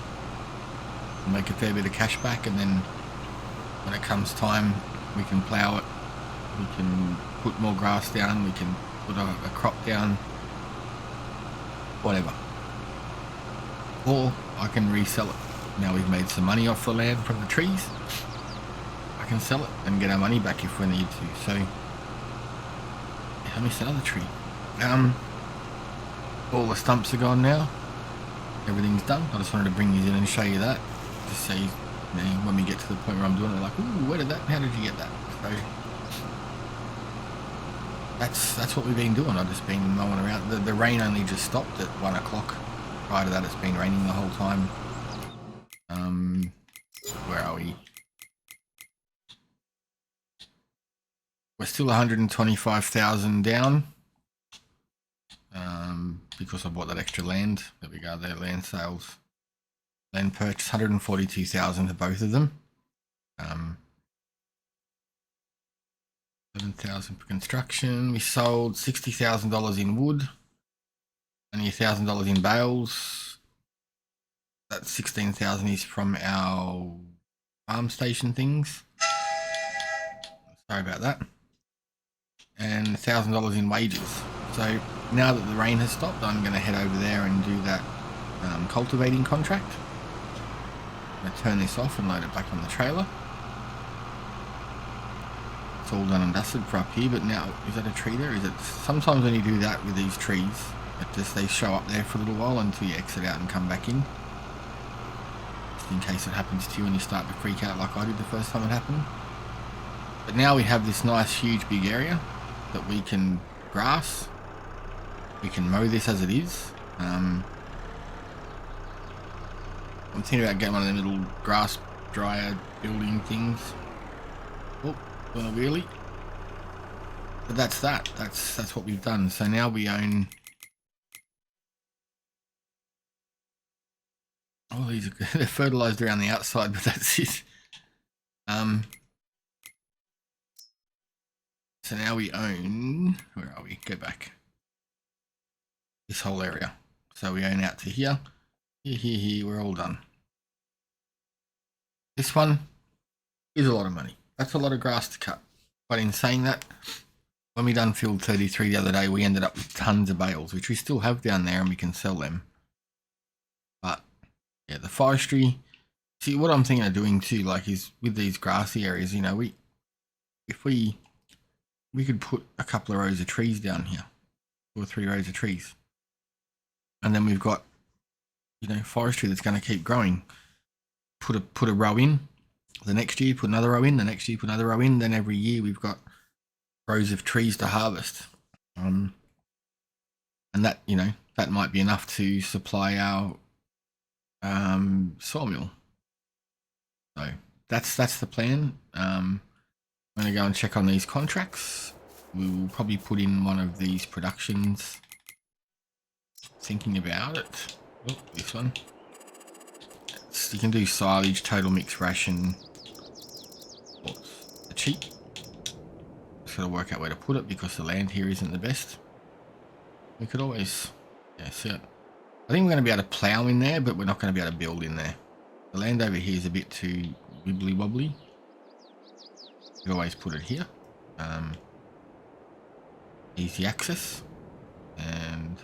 and make a fair bit of cash back, and then when it comes time we can plow it, we can put more grass down, we can put a crop down, whatever. Or I can resell it. Now we've made some money off the land from the trees, I can sell it and get our money back if we need to. So yeah, let me sell another tree. All the stumps are gone now, everything's done. I just wanted to bring these in and show you that, just so you know, when we get to the point where I'm doing it, like, ooh, where did that, how did you get that? So that's what we've been doing. I've just been mowing around. The rain only just stopped at 1 o'clock. Prior to that, it's been raining the whole time. Where are we? We're still 125,000 down. Because I bought that extra land. There we go, there, land sales. Land purchase, 142,000 to both of them. 7,000 for construction. We sold $60,000 in wood. Only $1,000 in bales. That 16,000 is from our farm station things. Sorry about that. And $1,000 in wages. So now that the rain has stopped, I'm going to head over there and do that cultivating contract. I'm going to turn this off and load it back on the trailer. It's all done and dusted for up here, but now, is that a tree there? Is it? Sometimes when you do that with these trees, it just, they show up there for a little while until you exit out and come back in. Just in case it happens to you and you start to freak out like I did the first time it happened. But now we have this nice huge big area that we can grass. We can mow this as it is. I'm thinking about getting one of them little grass dryer building things. Oh, doing a wheelie. But that's that. That's what we've done. So now we own. Oh, these are good. They're fertilized around the outside, but that's it. So now we own. Where are we? Go back. This whole area. So we own out to here. Here. We're all done. This one is a lot of money. That's a lot of grass to cut. But in saying that, when we done field 33 the other day, we ended up with tons of bales, which we still have down there and we can sell them. But yeah, the forestry. See, what I'm thinking of doing too, like, is with these grassy areas, you know, if we could put a couple of rows of trees down here, 2 or 3 rows of trees, and then we've got, you know, forestry that's going to keep growing. Put a row in, the next year put another row in, the next year put another row in, then every year we've got rows of trees to harvest. And that, you know, that might be enough to supply our sawmill. So that's the plan. I'm going to go and check on these contracts. We will probably put in one of these productions. Thinking about it. Oh, this one. You can do silage, total mix ration. cheap. Just gotta work out where to put it because the land here isn't the best. We could always, yeah, see it. I think we're going to be able to plow in there, but we're not going to be able to build in there. The land over here is a bit too wibbly wobbly. You could always put it here. Easy access, and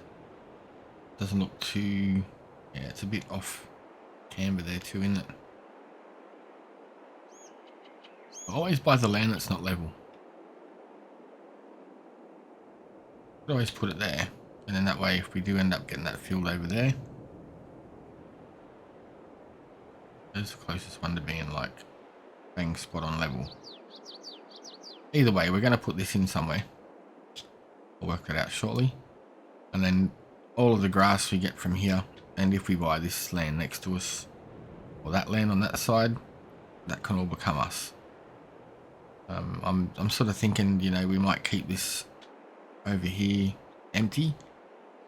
doesn't look too, yeah, it's a bit off camber there too, isn't it? Always buy the land that's not level. Could always put it there, and then that way if we do end up getting that field over there, there's the closest one to being like bang spot on level. Either way, we're going to put this in somewhere. We'll work that out shortly. And then all of the grass we get from here, and if we buy this land next to us, or that land on that side, that can all become us. I'm sort of thinking, you know, we might keep this over here empty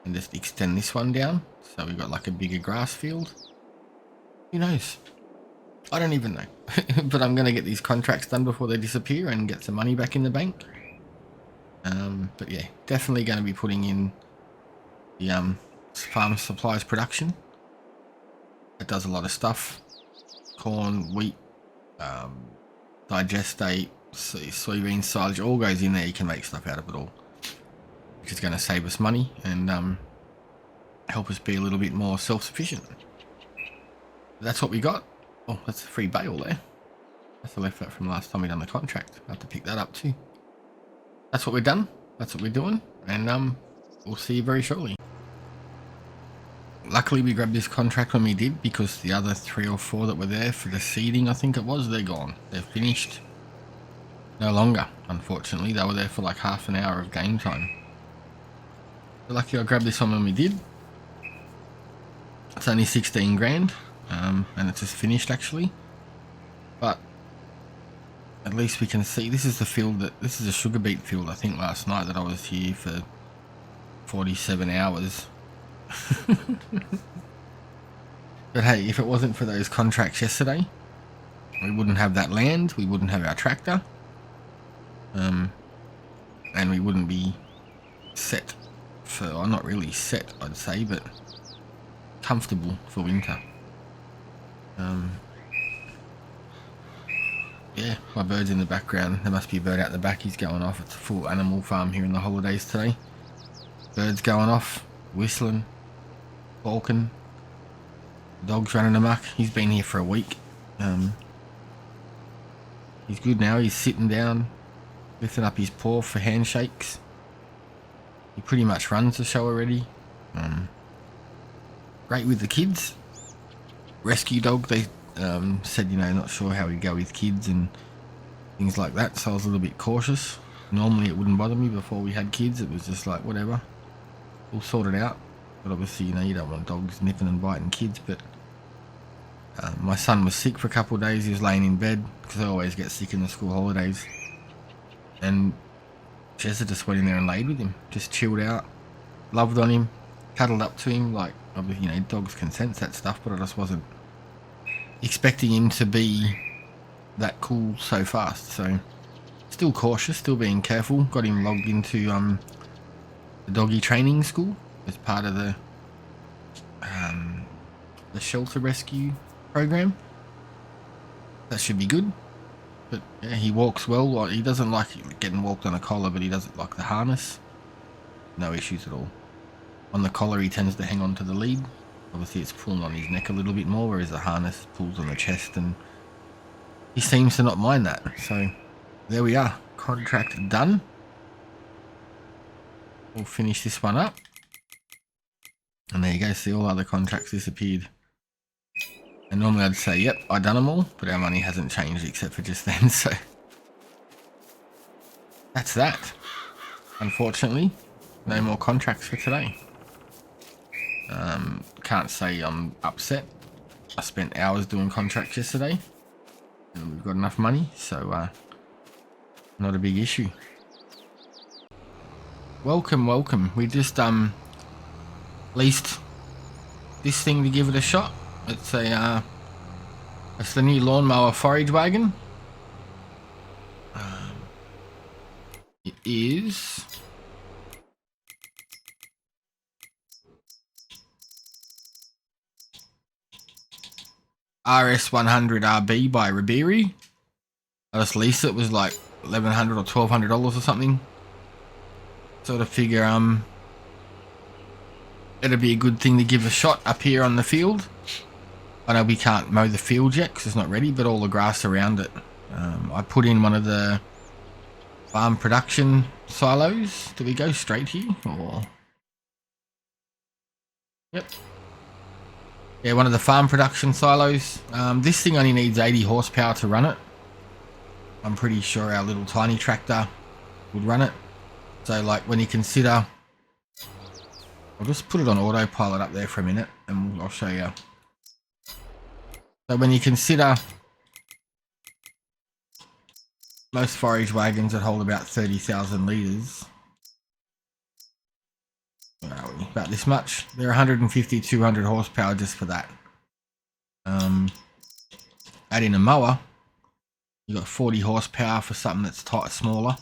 and just extend this one down, so we've got like a bigger grass field. Who knows? I don't even know. But I'm going to get these contracts done before they disappear and get some money back in the bank. But yeah, definitely going to be putting in the farm supplies production. It does a lot of stuff. Corn, wheat, digestate, soybean silage, all goes in there. You can make stuff out of it all, which is going to save us money and help us be a little bit more self-sufficient. That's what we got. Oh, that's a free bale there. That's the left foot from last time we done the contract. I have to pick that up too. That's what we've done. That's what we're doing, and we'll see you very shortly. Luckily we grabbed this contract when we did, because the other 3 or 4 that were there for the seeding, I think it was, they're gone. They're finished. No longer, unfortunately. They were there for like half an hour of game time. So lucky I grabbed this one when we did. It's only 16 grand, and it's just finished actually. But at least we can see, this is the field that, this is a sugar beet field, I think last night that I was here for 47 hours. But hey, if it wasn't for those contracts yesterday, we wouldn't have that land, we wouldn't have our tractor, and we wouldn't be set for, well, not really set I'd say, but comfortable for winter. Yeah, my bird's in the background. There must be a bird out the back. He's going off. It's a full animal farm here in the holidays today. Birds going off, whistling, balking. Dog's running amok. He's been here for a week. He's good now. He's sitting down, lifting up his paw for handshakes. He pretty much runs the show already. Great with the kids. Rescue dog, they said, you know, not sure how he'd go with kids and things like that, so I was a little bit cautious. Normally it wouldn't bother me before we had kids. It was just like, whatever, we'll sort it out. But obviously, you know, you don't want dogs nipping and biting kids. But my son was sick for a couple of days. He was laying in bed, because I always get sick in the school holidays, and Jezza just went in there and laid with him, just chilled out, loved on him, cuddled up to him. Like, obviously, you know, dogs can sense that stuff, but I just wasn't expecting him to be that cool so fast. So still cautious, still being careful. Got him logged into the doggy training school as part of the shelter rescue program. That should be good. But yeah, he walks well. Like, he doesn't like getting walked on a collar, but he doesn't like the harness. No issues at all. On the collar he tends to hang on to the lead. Obviously it's pulling on his neck a little bit more, whereas the harness pulls on the chest, and he seems to not mind that. So there we are, contract done. We'll finish this one up, and there you go. See, all other contracts disappeared. And normally I'd say, yep, I done them all, but our money hasn't changed except for just then. So that's that. Unfortunately, no more contracts for today. Can't say I'm upset. I spent hours doing contracts yesterday, and we've got enough money, so not a big issue. Welcome. We just leased this thing to give it a shot. It's a it's the new lawnmower forage wagon. is RS100RB by Riberi. I just leased it. It was like $1,100 or $1,200 or something. Sort of figure it'd be a good thing to give a shot up here on the field. I know we can't mow the field yet because it's not ready, but all the grass around it. I put in one of the farm production silos. Do we go straight here? Or... Yep. Yeah, one of the farm production silos. This thing only needs 80 horsepower to run it. I'm pretty sure our little tiny tractor would run it. So like when you consider... I'll just put it on autopilot up there for a minute and I'll show you. So when you consider most forage wagons that hold about 30,000 litres, where are we? About this much. They're 150, 200 horsepower just for that. Add in a mower, you've got 40 horsepower for something that's smaller.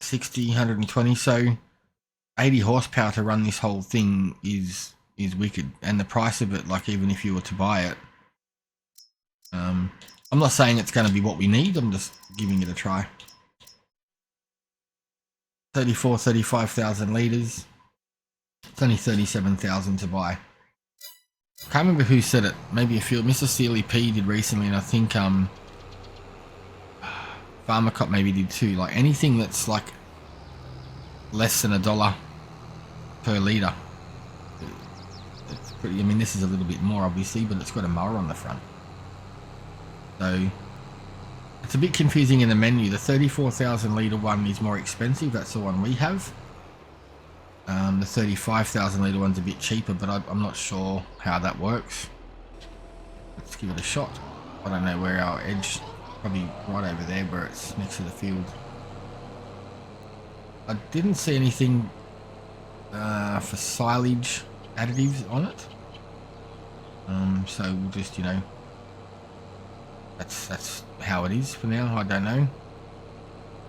60, 120, so 80 horsepower to run this whole thing is wicked. And the price of it, like even if you were to buy it, I'm not saying it's going to be what we need, I'm just giving it a try. 35,000 litres. It's only 37,000 to buy. I can't remember who said it. Maybe a few. Mr. Sealy P did recently, and I think Farmer Cop maybe did too. Like anything that's like less than $1 per litre. It's pretty. I mean, this is a little bit more obviously, but it's got a mower on the front. So it's a bit confusing in the menu. The 34,000 litre one is more expensive. That's the one we have. The 35,000 litre one's a bit cheaper, but I'm not sure how that works. Let's give it a shot. I don't know where our edge, probably right over there where it's next to the field. I didn't see anything for silage additives on it. So we'll just, you know, that's how it is for now. I don't know.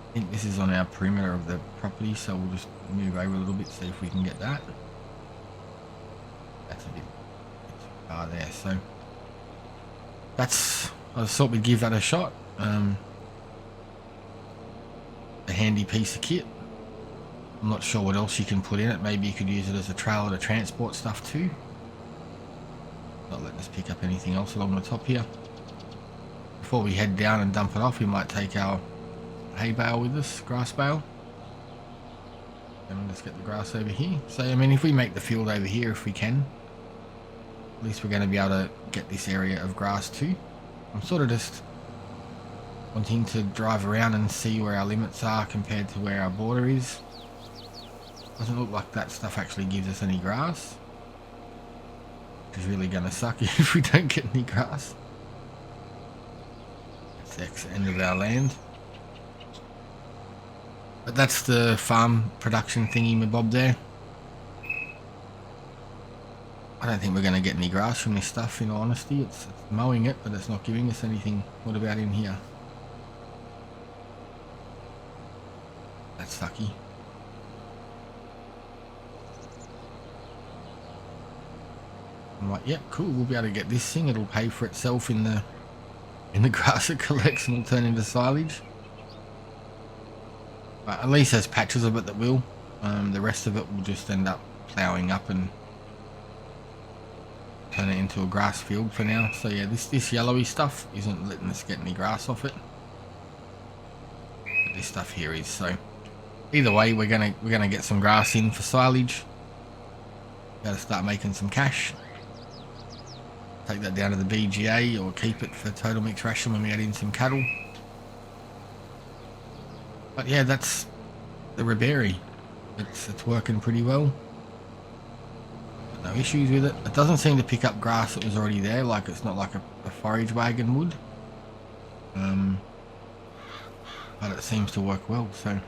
I think this is on our perimeter of the property, so we'll just move over a little bit, see if we can get that. That's a bit far there, so that's, I thought we'd give that a shot. A handy piece of kit. I'm not sure what else you can put in it. Maybe you could use it as a trailer to transport stuff too. Not letting us pick up anything else along the top here. Before we head down and dump it off, we might take our hay bale with us, grass bale. And we'll just get the grass over here. So, I mean, if we make the field over here, if we can, at least we're going to be able to get this area of grass too. I'm sort of just wanting to drive around and see where our limits are compared to where our border is. Doesn't look like that stuff actually gives us any grass, which is really going to suck if we don't get any grass. That's the exit end of our land. But that's the farm production thingy mabob there. I don't think we're going to get any grass from this stuff, in all honesty. It's mowing it, but it's not giving us anything. What about in here? That's sucky. I'm like, yep, cool, we'll be able to get this thing. It'll pay for itself in the grass it collects and will turn into silage. But at least there's patches of it that will. The rest of it will just end up ploughing up and turn it into a grass field for now. So yeah, this yellowy stuff isn't letting us get any grass off it. But this stuff here is. So either way, we're gonna get some grass in for silage. Got to start making some cash. Take that down to the BGA or keep it for total mixed ration when we add in some cattle. But yeah, that's the Riberi. It's working pretty well. No issues with it. It doesn't seem to pick up grass that was already there. Like it's not like a forage wagon would. But it seems to work well. So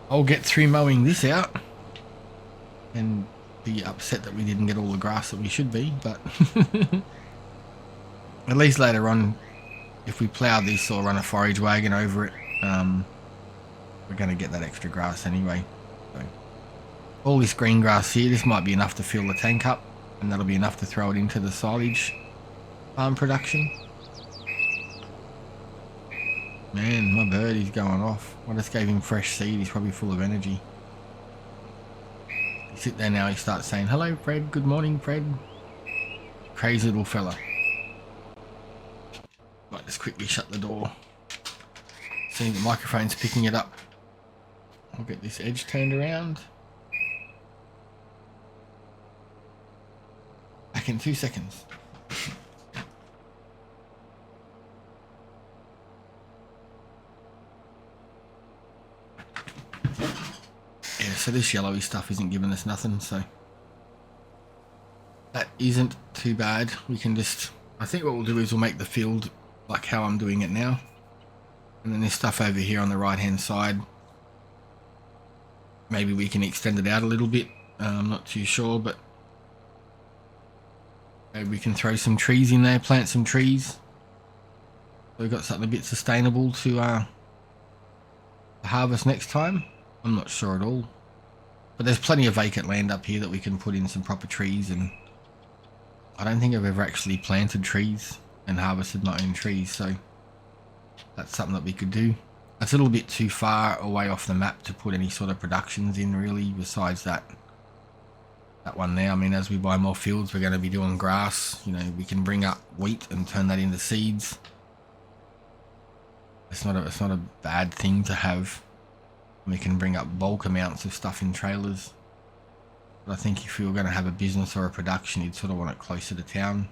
I'll get through mowing this out and be upset that we didn't get all the grass that we should be. But at least later on, if we plough this or run a forage wagon over it, we're going to get that extra grass anyway. So all this green grass here, this might be enough to fill the tank up, and that'll be enough to throw it into the silage farm production. Man, my bird is going off. I just gave him fresh seed. He's probably full of energy. You sit there now, he starts saying, "Hello, Fred. Good morning, Fred." Crazy little fella. Might just quickly shut the door. Seeing the microphone's picking it up. I'll get this edge turned around. Back in 2 seconds. Yeah, so this yellowy stuff isn't giving us nothing, so that isn't too bad. We can just, I think what we'll do is we'll make the field like how I'm doing it now, and then this stuff over here on the right hand side, maybe we can extend it out a little bit. I'm not too sure, but maybe we can throw some trees in there, plant some trees, so we've got something a bit sustainable to harvest next time. I'm not sure at all, but there's plenty of vacant land up here that we can put in some proper trees, and I don't think I've ever actually planted trees and harvested my own trees, so that's something that we could do. It's a little bit too far away off the map to put any sort of productions in, really, besides that one there. I mean, as we buy more fields, we're going to be doing grass. You know, we can bring up wheat and turn that into seeds. It's not a bad thing to have. We can bring up bulk amounts of stuff in trailers. But I think if you were going to have a business or a production, you'd sort of want it closer to town.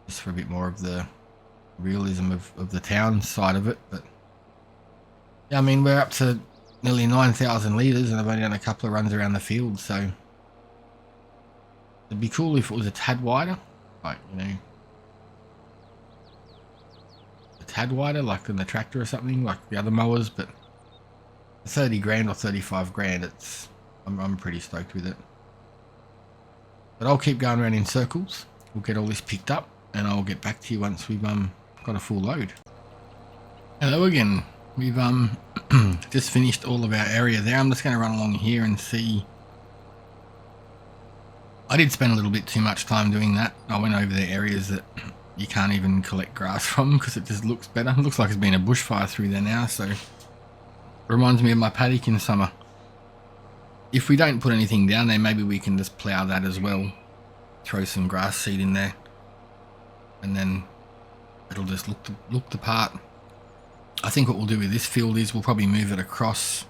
Just for a bit more of the realism of the town side of it. But yeah, I mean, we're up to nearly 9,000 litres and I've only done a couple of runs around the field, so it'd be cool if it was a tad wider, like, you know, a tad wider like than the tractor or something, like the other mowers. But 30 grand or 35 grand, I'm pretty stoked with it. But I'll keep going around in circles. We'll get all this picked up and I'll get back to you once we've got a full load. Hello again. We've just finished all of our area there. I'm just going to run along here and see. I did spend a little bit too much time doing that. I went over the areas that you can't even collect grass from because it just looks better. It looks like it's been a bushfire through there now, so it reminds me of my paddock in summer. If we don't put anything down there, maybe we can just plough that as well. Throw some grass seed in there, and then it'll just look the part. I think what we'll do with this field is we'll probably move it across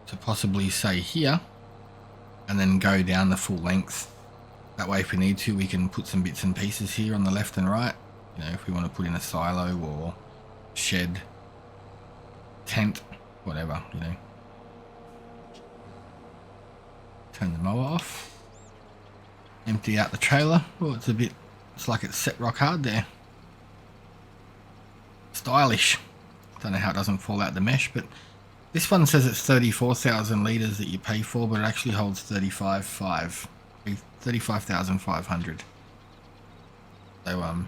to possibly say here, and then go down the full length. That way, if we need to, we can put some bits and pieces here on the left and right. You know, if we want to put in a silo or shed, tent, whatever, you know. Turn the mower off. Empty out the trailer. Oh, it's like it's set rock hard there. Stylish. Don't know how it doesn't fall out the mesh, but this one says it's 34,000 litres that you pay for, but it actually holds 35,500. So,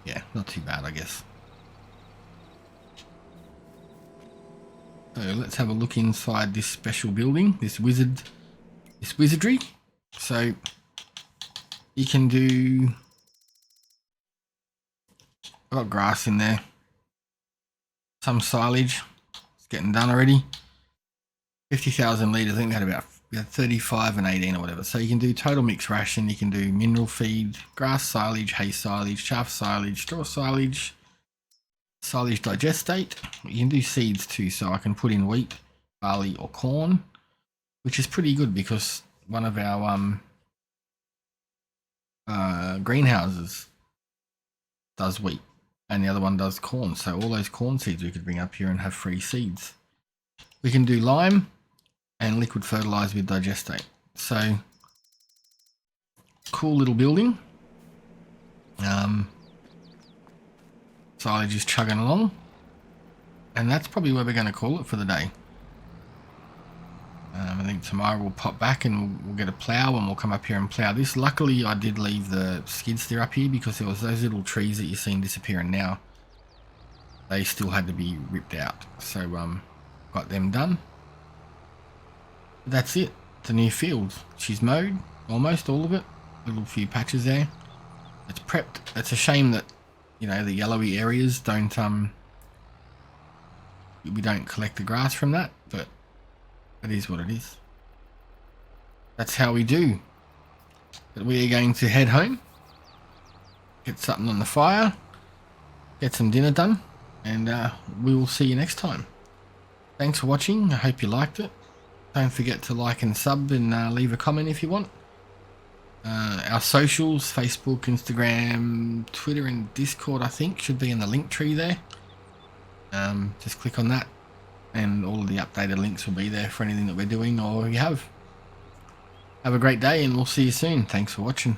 yeah, not too bad, I guess. So let's have a look inside this special building, this wizardry. So you can do, I've got grass in there, some silage, it's getting done already. 50,000 litres, I think we had about 35 and 18 or whatever. So you can do total mixed ration, you can do mineral feed, grass silage, hay silage, chaff silage, straw silage, silage digestate. You can do seeds too, so I can put in wheat, barley or corn, which is pretty good because one of our greenhouses does wheat and the other one does corn, so all those corn seeds we could bring up here and have free seeds. We can do lime and liquid fertilizer with digestate. So cool little building. Silage is chugging along, and that's probably where we're going to call it for the day. And think tomorrow we'll pop back and we'll get a plow and we'll come up here and plow this. Luckily I did leave the skid steer up here because there was those little trees that you're seeing disappearing now. They still had to be ripped out, so got them done. But that's it. It's a new field. She's mowed almost all of it. A little few patches there. It's prepped. It's a shame that, you know, the yellowy areas don't we don't collect the grass from that, but it is what it is. That's how we do. But we are going to head home, get something on the fire, get some dinner done, and we will see you next time. Thanks for watching. I hope you liked it. Don't forget to like and sub and leave a comment if you want. Our socials, Facebook, Instagram, Twitter and Discord, I think should be in the link tree there. Just click on that and all of the updated links will be there for anything that we're doing or you have. Have a great day and we'll see you soon. Thanks for watching.